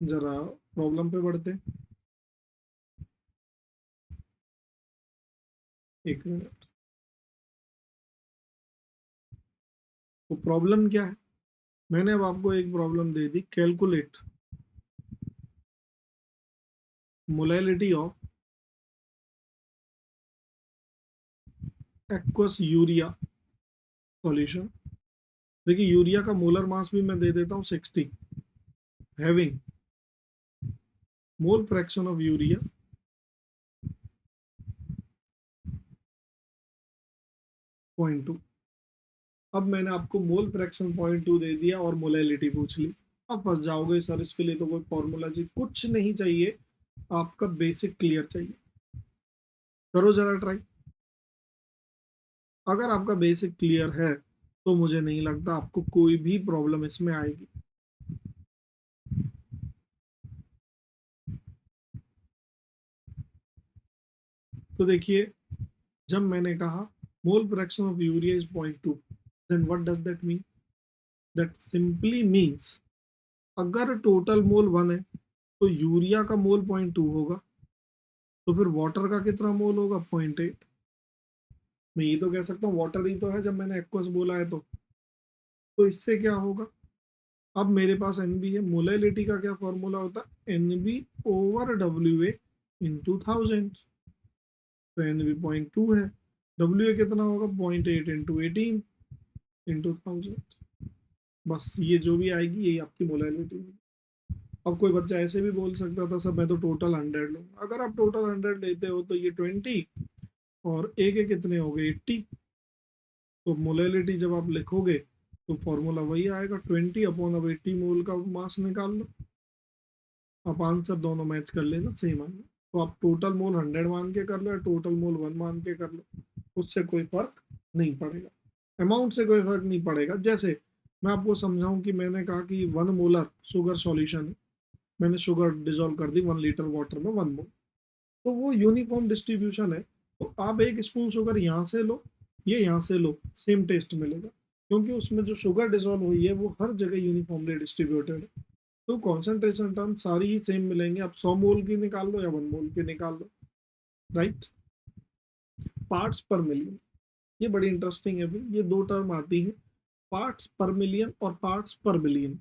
जरा प्रॉब्लम पे बढ़ते हैं, एक मिनट। तो प्रॉब्लम क्या है? मैंने अब आपको एक problem they the, calculate molality of aqueous urea solution देखिए यूरिया का मोलर मास भी मैं दे देता हूँ 60, having mole fraction of urea 0.2। अब मैंने आपको मोल फ्रैक्शन 0.2 दे दिया और मोलैलिटी पूछ ली। अब फंस जाओगे सर, इसके लिए तो कोई फॉर्मूला जी कुछ नहीं चाहिए, आपका बेसिक क्लियर चाहिए। करो जरा ट्राई। अगर आपका बेसिक क्लियर है तो मुझे नहीं लगता आपको कोई भी प्रॉब्लम इसमें आएगी। तो देखिए, जब मैंने कहा mole fraction of urea is 0.2, then what does that mean? That simply means अगर टोटल मोल 1 है तो यूरिया का मोल 0.2 होगा, तो फिर वाटर का कितना मोल होगा? 0.8। मैं ये तो कह सकता हूँ वाटर ही तो है जब मैंने एक्वस बोला है तो इससे क्या होगा? अब मेरे पास एन बी है, मोलैलिटी का क्या फॉर्मूला होता है? N B over W A into 1000। तो एन बी 0.2 है, डब्ल्यू ए कितना होगा? 0.8 इंटू 18 इंटू 1000। बस ये जो भी आएगी यही आपकी मोलैलिटी होगी। अब कोई बच्चा ऐसे भी बोल सकता था सर मैं तो टोटल 100 लूंगा। अगर आप टोटल 100 लेते हो तो ये 20 और ए के कितने हो गए? 80। तो मोलैलिटी जब आप लिखोगे तो फॉर्मूला वही आएगा, 20 अपॉन अब 80 मोल का मास निकाल लो। आप आंसर दोनों मैच कर लेना, सेम आएगा। तो आप टोटल मोल 100 मान के कर लो या टोटल मोल 1 मान के कर लो, उससे कोई फर्क नहीं पड़ेगा, अमाउंट से कोई फर्क नहीं पड़ेगा। जैसे मैं आपको समझाऊं कि मैंने कहा कि 1 मोलर शुगर सॉल्यूशन है, मैंने शुगर डिजोल्व कर दी 1 लीटर वाटर में 1 मोल, तो वो यूनिफॉर्म डिस्ट्रीब्यूशन है। तो आप एक स्पून शुगर यहाँ से लो, ये यहाँ से लो, सेम टेस्ट मिलेगा, क्योंकि उसमें जो शुगर डिजोल्व हुई है वो हर जगह यूनिफॉर्मली डिस्ट्रीब्यूटेड है। तो कॉन्सेंट्रेशन टर्म सारी ही सेम मिलेंगे, आप 100 मोल की निकाल लो या 1 मोल की निकाल लो, राइट। पार्ट्स पर मिलियन, ये बड़ी इंटरेस्टिंग है भाई, ये दो टर्म आती हैं, पार्ट्स पर मिलियन और पार्ट्स पर बिलियन।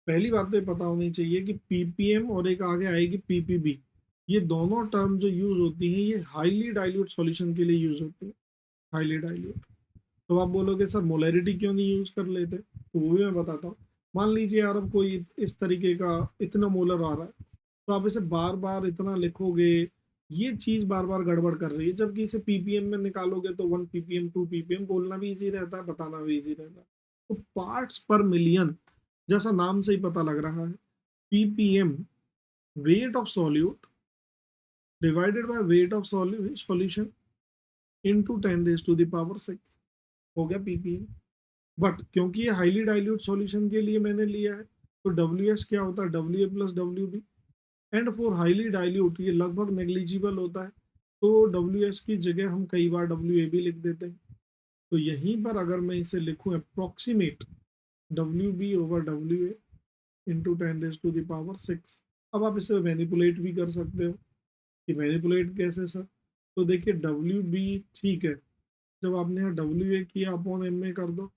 पहली बात तो ये पता होनी चाहिए कि पीपीएम और एक आगे आएगी पीपीबी, ये दोनों टर्म जो यूज होती हैं ये हाईली डाइल्यूट सॉल्यूशन के लिए यूज होती है, हाईली डाइल्यूट। तो आप बोलोगे सर मोलैरिटी क्यों नहीं यूज कर लेते, तो वो भी मैं बताता हूँ। मान लीजिए यार अब कोई इस तरीके का इतना मोलर आ रहा है, तो आप इसे बार बार इतना लिखोगे, ये चीज बार बार गड़बड़ कर रही है, जबकि इसे पीपीएम में निकालोगे तो 1 पीपीएम 2 पीपीएम बोलना भी इजी रहता है, बताना भी इजी रहता है। तो पार्ट्स पर मिलियन जैसा नाम से ही पता लग रहा है, ppm wait of solute divided by weight of solution into 10⁻⁶ हो गया पीपीएम। बट क्योंकि ये हाईली डाइल्यूट सॉल्यूशन के लिए मैंने लिया है, तो डब्ल्यू एस क्या होता है? W A plus W B. And for highly dilute ये लगभग नेग्लिजिबल होता है, तो डब्ल्यू एस की जगह हम कई बार डब्ल्यू ए भी लिख देते हैं। तो यहीं पर अगर मैं इसे लिखूं approximate W B over W A into 10⁻⁶, अब आप इसे मैनिपुलेट भी कर सकते हो कि मैनिपुलेट कैसे सर? तो देखिए डब्ल्यू बी ठीक है, जब आपने यहाँ डब्ल्यू ए किया अपॉन एम में कर दो।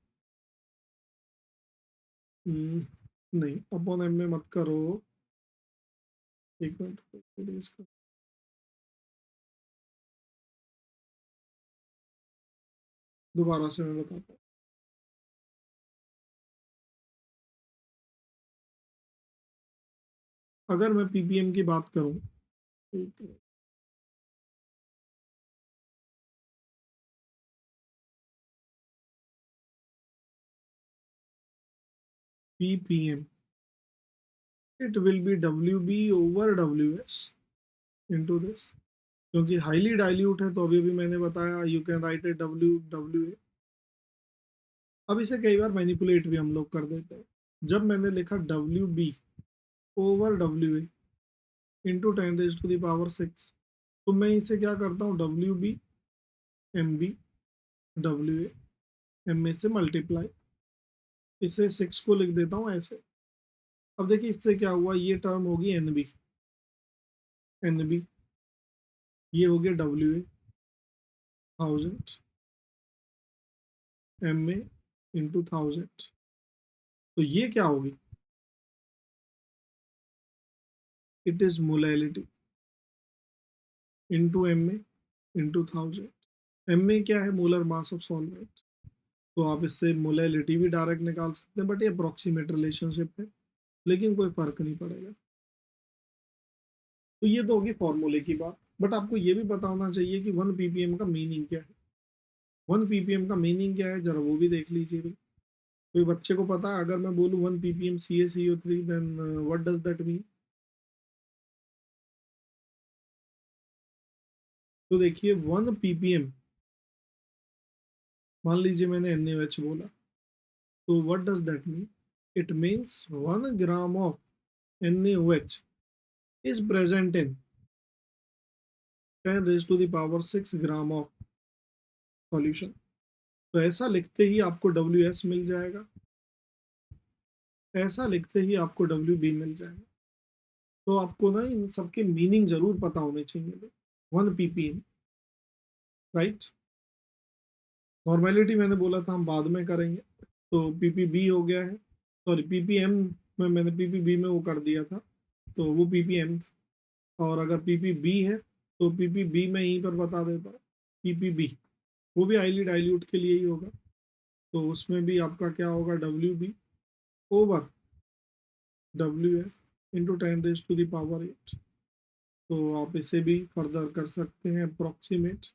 नहीं, अपॉन एम में मत करो, एक मिनट दोबारा से मैं बताता हूँ। अगर मैं पीपीएम की बात करूँ, PPM it will be W B over W S into this, क्योंकि हाईली डाइल्यूट है तो अभी भी मैंने बताया you can write it W W A. अब इसे कई बार मैनिपुलेट भी हम लोग कर देते हैं। जब मैंने लिखा W B over W A into 10⁻⁶, तो मैं इसे क्या करता हूँ? W B M B W A M A से मल्टीप्लाई, इसे 6 को लिख देता हूँ ऐसे। अब देखिए इससे क्या हुआ, ये टर्म होगी एन बी, एन बी ये हो गया W A 1000 M A into 1000, तो ये क्या होगी? It is molality into M A into 1000। M A क्या है? Molar mass of solvent. तो आप इससे मोलैलिटी भी डायरेक्ट निकाल सकते हैं, बट ये अप्रॉक्सीमेट रिलेशनशिप है, लेकिन कोई फ़र्क नहीं पड़ेगा। तो ये तो होगी फ़ॉर्मूले की बात, बट आपको ये भी पता होना चाहिए कि 1 पीपीएम का मीनिंग क्या है? 1 पीपीएम का मीनिंग क्या है? ज़रा वो भी देख लीजिए भई। कोई बच्चे को पता है अगर मैं बोलूँ 1 PPM CaCO3 then what does that mean? तो देखिए 1 पीपीएम, मान लीजिए मैंने NaOH बोला, तो what does that mean? It means 1 gram of NaOH is present in 10 raise to the power 6 gram of solution. तो ऐसा लिखते ही आपको WS मिल जाएगा, ऐसा लिखते ही आपको WB मिल जाएगा। तो आपको ना इन सब के मीनिंग ज़रूर पता होने चाहिए। 1 पीपीएम, राइट? नॉर्मैलिटी मैंने बोला था हम बाद में करेंगे, तो पीपीबी हो गया है, सॉरी पीपीएम में मैंने पीपीबी में वो कर दिया था, तो वो पीपीएम था। और अगर पीपीबी है, तो पीपीबी मैं यहीं पर बता देता हूँ, पीपीबी, वो भी हाइली डाइल्यूट के लिए ही होगा। तो उसमें भी आपका क्या होगा? WB over WS into 10 raise to the power 8। तो आप इसे भी फर्दर कर सकते हैं, approximate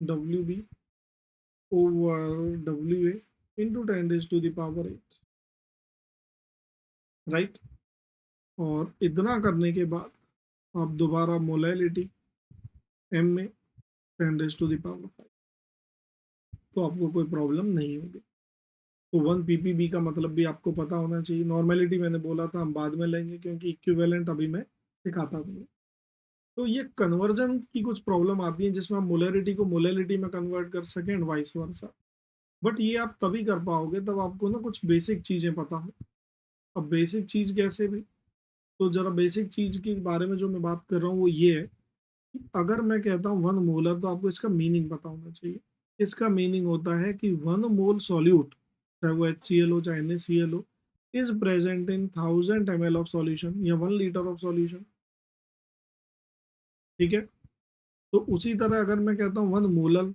WB over WA into 10 raise to the power 8, right? और इतना करने के बाद आप दोबारा मोलैलिटी M में 10 रेज़ टू द पावर 5, तो आपको कोई प्रॉब्लम नहीं होगी। तो 1 पीपीबी का मतलब भी आपको पता होना चाहिए। नॉर्मैलिटी मैंने बोला था हम बाद में लेंगे, क्योंकि इक्विवेलेंट अभी मैं सिखाता नहीं। तो ये कन्वर्जन की कुछ प्रॉब्लम आती है जिसमें आप मोलैरिटी को मोलैलिटी में कन्वर्ट कर सकें एंड वाइस वर्सा। बट ये आप तभी कर पाओगे तब आपको ना कुछ बेसिक चीज़ें पता हो। अब बेसिक चीज़ कैसे भी? तो ज़रा बेसिक चीज़ के बारे में जो मैं बात कर रहा हूँ वो ये है कि अगर मैं कहता हूँ 1 मोलर, तो आपको इसका मीनिंग पता होना चाहिए। इसका मीनिंग होता है कि 1 मोल सॉल्यूट, चाहे वो HCl हो चाहे NaCl हो, is present in 1000 ml of solution या 1 लीटर ऑफ सॉल्यूशन, ठीक है? तो उसी तरह अगर मैं कहता हूँ 1 मोलर,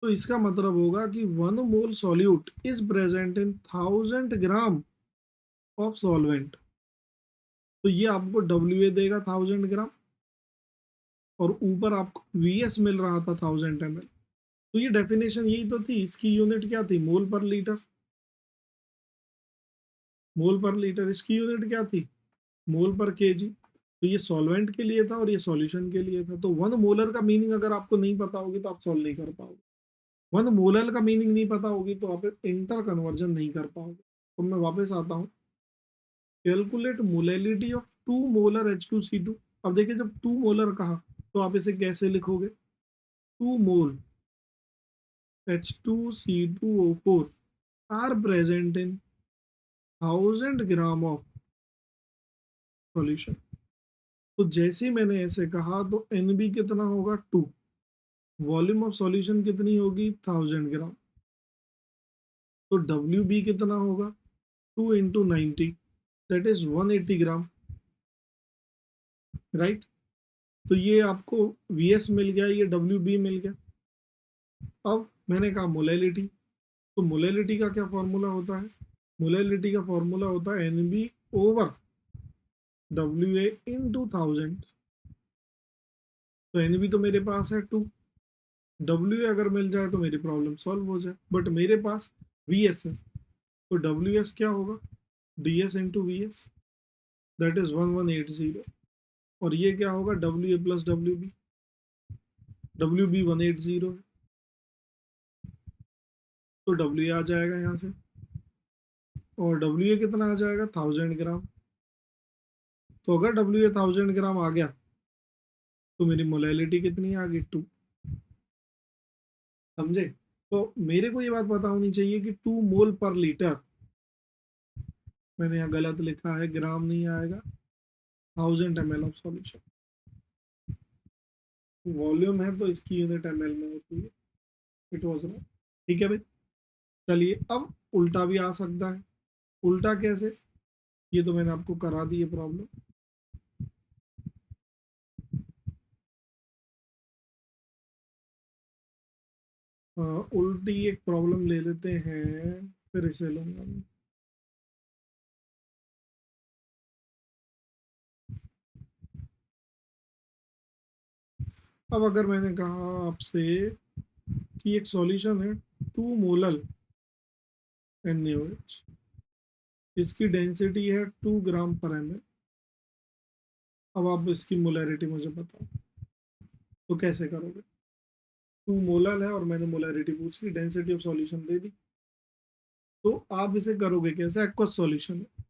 तो इसका मतलब होगा कि 1 मोल solute is present in 1000 gram of solvent. तो ये आपको WA देगा 1000 ग्राम, और ऊपर आपको VS मिल रहा था 1000 ml। तो ये डेफिनेशन यही तो थी, इसकी यूनिट क्या थी? मोल पर लीटर। मोल पर लीटर, इसकी यूनिट क्या थी? मोल पर केजी। तो ये सॉल्वेंट के लिए था और ये सॉल्यूशन के लिए था। तो 1 मोलर का मीनिंग अगर आपको नहीं पता होगी तो आप सॉल्व नहीं कर पाओगे। 1 मोलर का मीनिंग नहीं पता होगी तो आप इंटर कन्वर्जन नहीं कर पाओगे। तो मैं वापस आता हूँ, calculate molality of 2 molar H2C2। अब देखिए जब 2 मोलर कहा तो आप इसे कैसे लिखोगे? 2 mole H2C2O4 are present in 1000 gram of solution. तो जैसे ही मैंने ऐसे कहा तो NB कितना होगा? 2। वॉल्यूम ऑफ सॉल्यूशन कितनी होगी? 1000 ग्राम। तो WB कितना होगा? 2 into 90, that is 180 gram, right? तो ये आपको VS मिल गया, ये WB मिल गया। अब मैंने कहा मोलैलिटी, तो मोलैलिटी का क्या फॉर्मूला होता है? मोलैलिटी का फॉर्मूला होता है NB ओवर WA इंटू 1000। तो NB तो मेरे पास है 2, WA अगर मिल जाए तो मेरी प्रॉब्लम सॉल्व हो जाए, बट मेरे पास VS है, तो WS क्या होगा? DS into VS, that is 1180। और ये क्या होगा? WA प्लस WB, WB 180 है, तो WA आ जाएगा यहाँ से, और WA कितना आ जाएगा? 1000 ग्राम। तो अगर WA 1000 ग्राम आ गया तो मेरी मोलैलिटी कितनी आ गई? 2। समझे? तो मेरे को ये बात पता होनी चाहिए कि 2 मोल पर लीटर, मैंने यहाँ गलत लिखा है, ग्राम नहीं आएगा, 1000 ml ऑफ सॉल्यूशन। वॉल्यूम है तो इसकी यूनिट ml में होती है। इट वॉज रॉन्ग, ठीक है भाई। चलिए अब उल्टा भी आ सकता है। उल्टा कैसे? ये तो मैंने आपको करा दी है प्रॉब्लम। उल्टी एक प्रॉब्लम ले लेते हैं, फिर इसे लूंगा मैं। अब अगर मैंने कहा आपसे कि एक सॉल्यूशन है 2 मोलर NaOH, इसकी डेंसिटी है 2 ग्राम पर ml। अब आप इसकी मोलैरिटी मुझे बताओ, तो कैसे करोगे? 2 मोलर है और मैंने मोलैरिटी पूछ ली, डेंसिटी ऑफ सॉल्यूशन दे दी, तो आप इसे करोगे कैसे? एक्वस सॉल्यूशन है,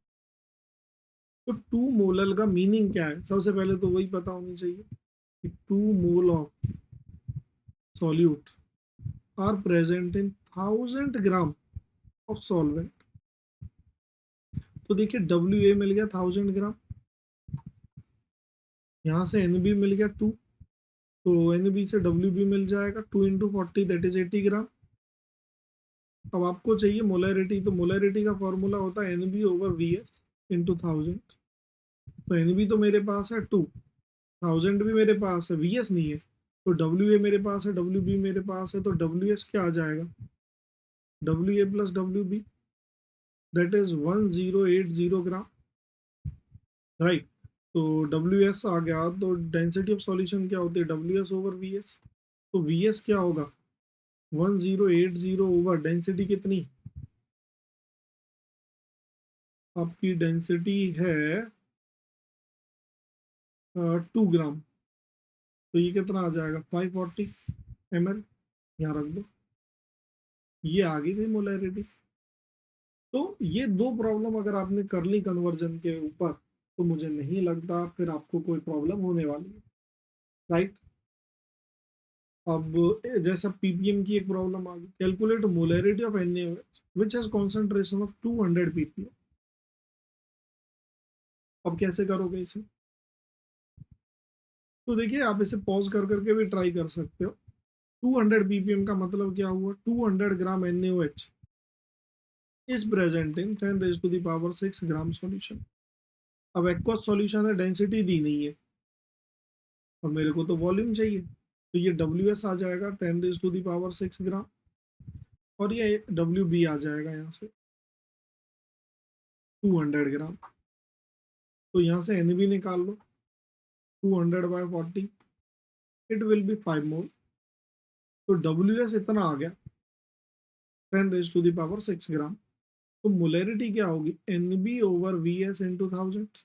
तो 2 मोलर का मीनिंग क्या है? सबसे पहले तो वही पता होनी चाहिए कि 2 mole of solute are present in 1000 gram of solvent. तो देखिए डब्ल्यू ए मिल गया 1000 ग्राम, यहाँ से एन बी मिल गया 2, तो एन बी से डब्ल्यू बी मिल जाएगा 2 × 40, दैट इज 80 ग्राम। अब आपको चाहिए मोलैरिटी, तो मोलैरिटी का फॉर्मूला होता है N B over V S into 1000। तो एन बी तो मेरे पास है 2, 1000 भी मेरे पास है, वी एस नहीं है, तो डब्ल्यू ए मेरे पास है, डब्ल्यू बी मेरे पास है, तो डब्ल्यू एस क्या आ जाएगा? W A plus W B, that is 1080 gram, right. तो डब्ल्यू एस आ गया, तो डेंसिटी ऑफ सॉल्यूशन क्या होती है? W S over V S. तो वी एस क्या होगा? 1080 ओवर डेंसिटी कितनी? आपकी डेंसिटी है 2 ग्राम, तो ये कितना आ जाएगा? 540 ml। यहाँ रख दो, ये आ गई भाई मोलैरिटी। तो ये दो प्रॉब्लम अगर आपने कर ली कन्वर्जन के ऊपर, तो मुझे नहीं लगता फिर आपको कोई प्रॉब्लम होने वाली है, राइट। अब जैसा पीपीएम की एक प्रॉब्लम आ गई, calculate molarity of NaOH which has concentration of 200 ppm। अब कैसे करोगे इसे? तो देखिए आप इसे पॉज कर करके भी ट्राई कर सकते हो। 200 ppm का मतलब क्या हुआ? 200 ग्राम NaOH is present in 10⁻⁶ gram solution. अब एक्वस सॉल्यूशन है, डेंसिटी दी नहीं है, और मेरे को तो वॉल्यूम चाहिए, तो ये डब्ल्यू एस आ जाएगा 10⁻⁶ ग्राम, और ये डब्ल्यू बी आ जाएगा यहाँ से 200 ग्राम। तो यहाँ से एन बी निकाल लो, 200/40, इट विल बी 5 मोल। तो डब्ल्यू एस इतना आ गया 10⁻⁶ ग्राम। तो मोलैरिटी क्या होगी? N B over V S into 1000।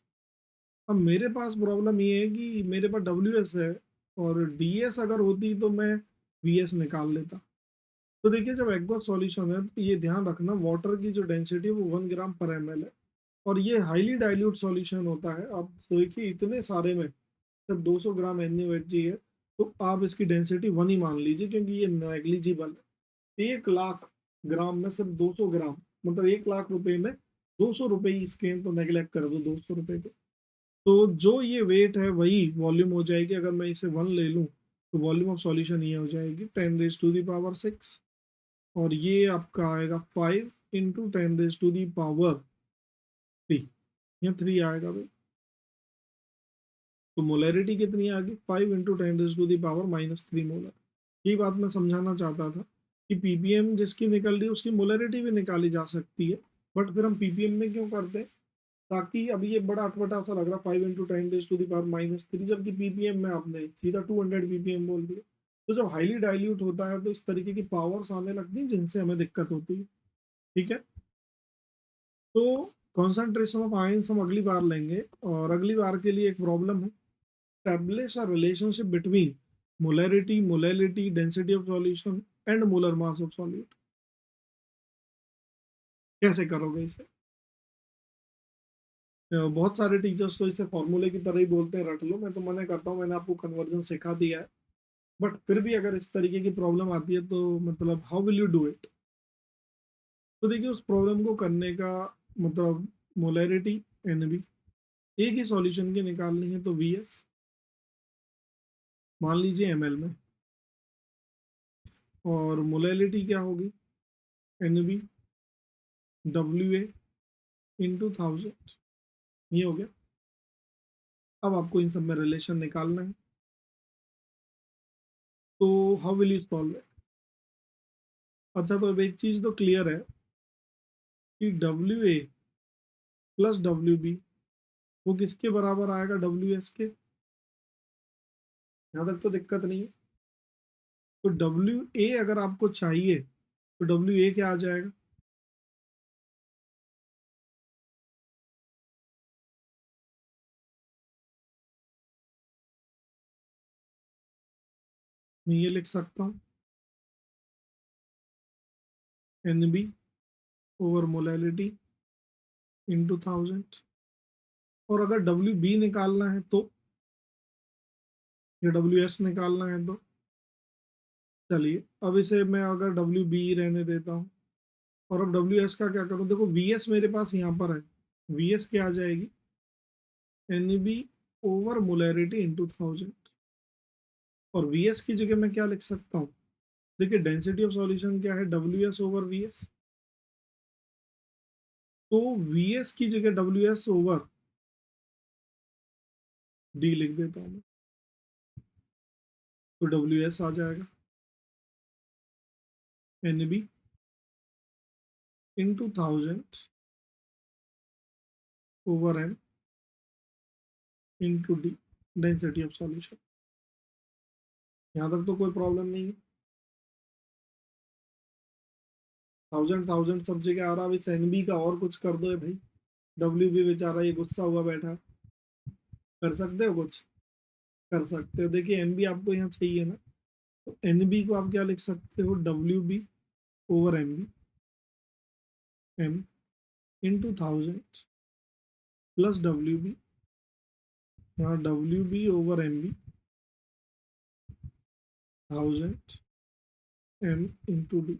अब मेरे पास प्रॉब्लम ये है कि मेरे पास डब्ल्यू एस है, और डी एस अगर होती तो मैं वी एस निकाल लेता। तो देखिए जब एक्वस सॉल्यूशन है, तो ये ध्यान रखना वाटर की जो डेंसिटी है वो 1 ग्राम पर ml है, और ये हाईली डाइल्यूट सॉल्यूशन होता है। आप देखिए इतने सारे में सिर्फ 200 ग्राम NaOH है, तो आप इसकी डेंसिटी 1 ही मान लीजिए, क्योंकि ये नेग्लिजिबल है। 1 लाख ग्राम में सिर्फ 200 ग्राम, मतलब 1 लाख रुपए में 200 रुपए ही इसके, तो नेग्लेक्ट कर दो 200 रुपए को। तो जो ये वेट है वही वॉल्यूम हो जाएगी। अगर मैं इसे 1 ले लूँ, तो वॉल्यूम ऑफ सॉल्यूशन ये हो जाएगी 10⁻⁶, और ये आपका आएगा 5 × 10⁻³ या 3 आएगा भाई। तो मोलैरिटी कितनी आ गई? 5 × 10⁻³ मोलर। यही बात मैं समझाना चाहता था कि पीपीएम जिसकी निकल रही है उसकी मोलैरिटी भी निकाली जा सकती है, बट फिर हम पीपीएम में क्यों करते हैं? ताकि अब ये बड़ा अटपटा सा लग रहा, 5 × 10⁻⁻⁻, जबकि पीपीएम में आपने सीधा 200 पीपीएम बोल दिया। तो जब हाईली डाइल्यूट होता है तो इस तरीके की पावर्स आने लगती हैं जिनसे हमें दिक्कत होती है, ठीक है। तो कॉन्सेंट्रेशन ऑफ आयंस हम अगली बार लेंगे, और अगली बार के लिए एक प्रॉब्लम है, establish a relationship between molarity, molality, density of solution and molar mass of solute। कैसे करोगे इसे? बहुत सारे टीचर्स तो इसे फॉर्मूले की तरह ही बोलते हैं, रट लो। मैं तो मना करता हूँ, मैंने आपको कन्वर्जन सिखा दिया है, बट फिर भी अगर इस तरीके की प्रॉब्लम आती है तो मतलब how will you do it? तो देखिए उस प्रॉब्लम को करने का मतलब मोलैरिटी एन बी, एक ही सॉल्यूशन की निकालनी है, तो वी एस मान लीजिए ml में, और मोलैलिटी क्या होगी? N B W A into 1000, ये हो गया। अब आपको इन सब में रिलेशन निकालना है, तो how will you solve it? अच्छा, तो अब एक चीज़ तो क्लियर है कि W A plus W B वो किसके बराबर आएगा, डब्ल्यू एस के। यहाँ तक तो दिक्कत नहीं है। तो डब्ल्यू ए अगर आपको चाहिए तो डब्ल्यू ए क्या आ जाएगा? मैं ये लिख सकता हूँ, N B over molality into 1000। और अगर डब्ल्यू बी निकालना है तो, या डब्ल्यू एस निकालना है तो, चलिए अब इसे मैं अगर डब्ल्यू बी रहने देता हूँ, और अब डब्ल्यू एस का क्या करूँ? देखो वी एस मेरे पास यहाँ पर है, वी एस क्या आ जाएगी, N B over molarity into 1000। और वी एस की जगह मैं क्या लिख सकता हूँ? देखिए डेंसिटी ऑफ सॉल्यूशन क्या है, W S over V S. तो वी एस की जगह डब्ल्यू एस ओवर डी लिख देता हूँ मैं, तो डब्ल्यू एस आ जाएगा N B into 1000 over N into D, density of solution. यहाँ तक तो कोई प्रॉब्लम नहीं है। 1000 सब जगह आ रहा है, इस एन बी का और कुछ कर दो है भाई। डब्ल्यू बी बेचारा ये गुस्सा हुआ बैठा, कर सकते हो कुछ? कर सकते हो। देखिए एन बी आपको यहाँ चाहिए ना, तो एन बी को आप क्या लिख सकते हो, W B over M B, M into 1000 plus W B, यहाँ W B over M B 1000 M into D.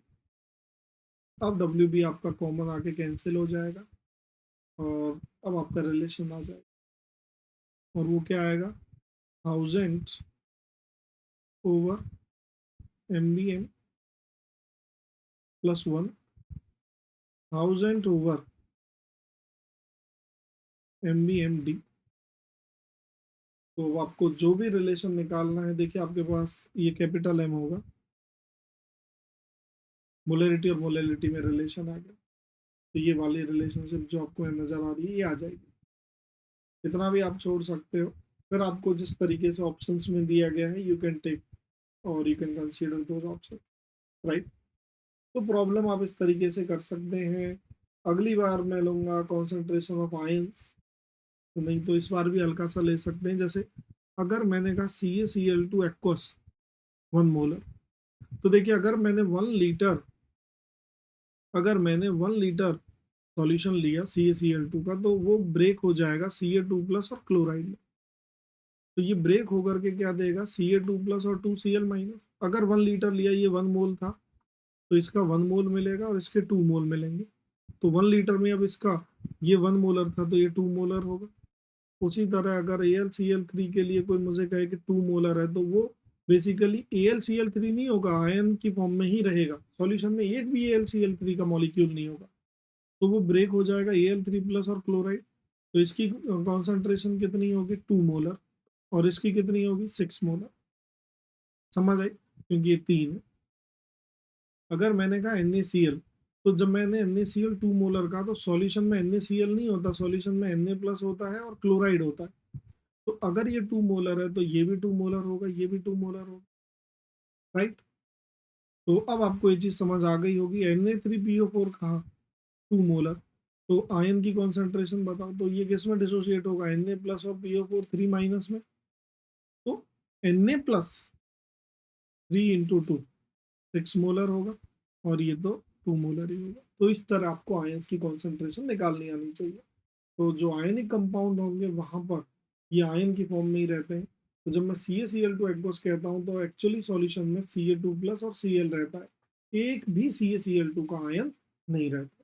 अब डब्ल्यू बी आपका कॉमन आके कैंसिल हो जाएगा, और अब आपका रिलेशन आ जाएगा, और वो क्या आएगा, 1000 over M B M plus 1, 1000 over M B M D. तो आपको जो भी रिलेशन निकालना है, देखिए आपके पास ये कैपिटल एम होगा, मोलरिटी और मोलैलिटी में रिलेशन आ गया, तो ये वाली रिलेशनशिप जो आपको नजर आ रही है ये आ जाएगी। इतना भी आप छोड़ सकते हो। फिर आपको जिस तरीके से ऑप्शंस में दिया गया है, यू कैन टेक और you can consider those option, right. तो प्रॉब्लम आप इस तरीके से कर सकते हैं। अगली बार मैं लूंगा कॉन्सेंट्रेशन ऑफ आयंस, तो नहीं तो इस बार भी हल्का सा ले सकते हैं। जैसे अगर मैंने कहा C A C L two equals 1 molar, तो देखिए अगर मैंने 1 लीटर सॉल्यूशन लिया सी ए सी एल टू का, तो वो ब्रेक हो जाएगा सी ए टू प्लस और क्लोराइड में। तो ये ब्रेक होकर के क्या देगा, सी ए टू प्लस और 2 Cl माइनस। अगर 1 लीटर लिया, ये 1 मोल था, तो इसका 1 मोल मिलेगा और इसके 2 मोल मिलेंगे। तो 1 लीटर में अब इसका ये 1 मोलर था, तो ये 2 मोलर होगा। उसी तरह अगर AlCl3 के लिए कोई मुझे कहे कि 2 मोलर है, तो वो बेसिकली AlCl3 नहीं होगा, आयन की फॉर्म में ही रहेगा। सॉल्यूशन में एक भी AlCl3 का मॉलिक्यूल नहीं होगा, तो वो ब्रेक हो जाएगा Al3 प्लस और क्लोराइड। तो इसकी कॉन्सेंट्रेशन कितनी होगी, 2 मोलर, और इसकी कितनी होगी, 6 मोलर। समझ आई, क्योंकि ये 3 है। अगर मैंने कहा NaCl, तो जब मैंने NaCl 2 मोलर का, तो सॉल्यूशन में NaCl नहीं होता, सॉल्यूशन में Na प्लस होता है और क्लोराइड होता है। तो अगर ये 2 मोलर है, तो ये भी 2 मोलर होगा, ये भी 2 मोलर होगा, राइट। तो अब आपको ये चीज समझ आ गई होगी। Na3PO4 कहा, 2 मोलर। तो आयन की कॉन्सेंट्रेशन बताओ, तो ये किस में डिसोसिएट होगा, Na प्लस और PO4 3 माइनस में। तो Na+3 × 2 6 मोलर होगा, और ये तो 2 मोलर ही होगा। तो इस तरह आपको आयंस की कॉन्सेंट्रेशन निकालनी आनी चाहिए। तो जो आयनिक कंपाउंड होंगे वहां पर ये आयन की फॉर्म में ही रहते हैं। तो जब मैं CaCl2 एक्वस कहता हूँ, तो एक्चुअली सॉल्यूशन में Ca2 प्लस और Cl रहता है, एक भी CaCl2 का आयन नहीं रहता,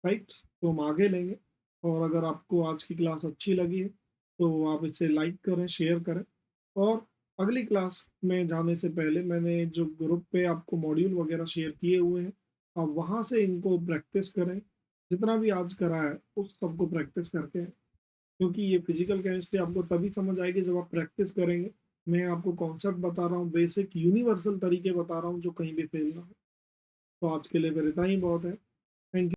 राइट। तो हम आगे लेंगे। और अगर आपको आज की क्लास अच्छी लगी है, तो आप इसे लाइक करें, शेयर करें। और अगली क्लास में जाने से पहले मैंने जो ग्रुप पे आपको मॉड्यूल वगैरह शेयर किए हुए हैं, आप वहाँ से इनको प्रैक्टिस करें। जितना भी आज करा है उस सबको प्रैक्टिस करके हैं, क्योंकि ये फिजिकल केमिस्ट्री आपको तभी समझ आएगी जब आप प्रैक्टिस करेंगे। मैं आपको कॉन्सेप्ट बता रहा हूँ, बेसिक यूनिवर्सल तरीके बता रहा हूँ, जो कहीं भी फेल ना हो। तो आज के लिए फिर इतना ही बहुत है।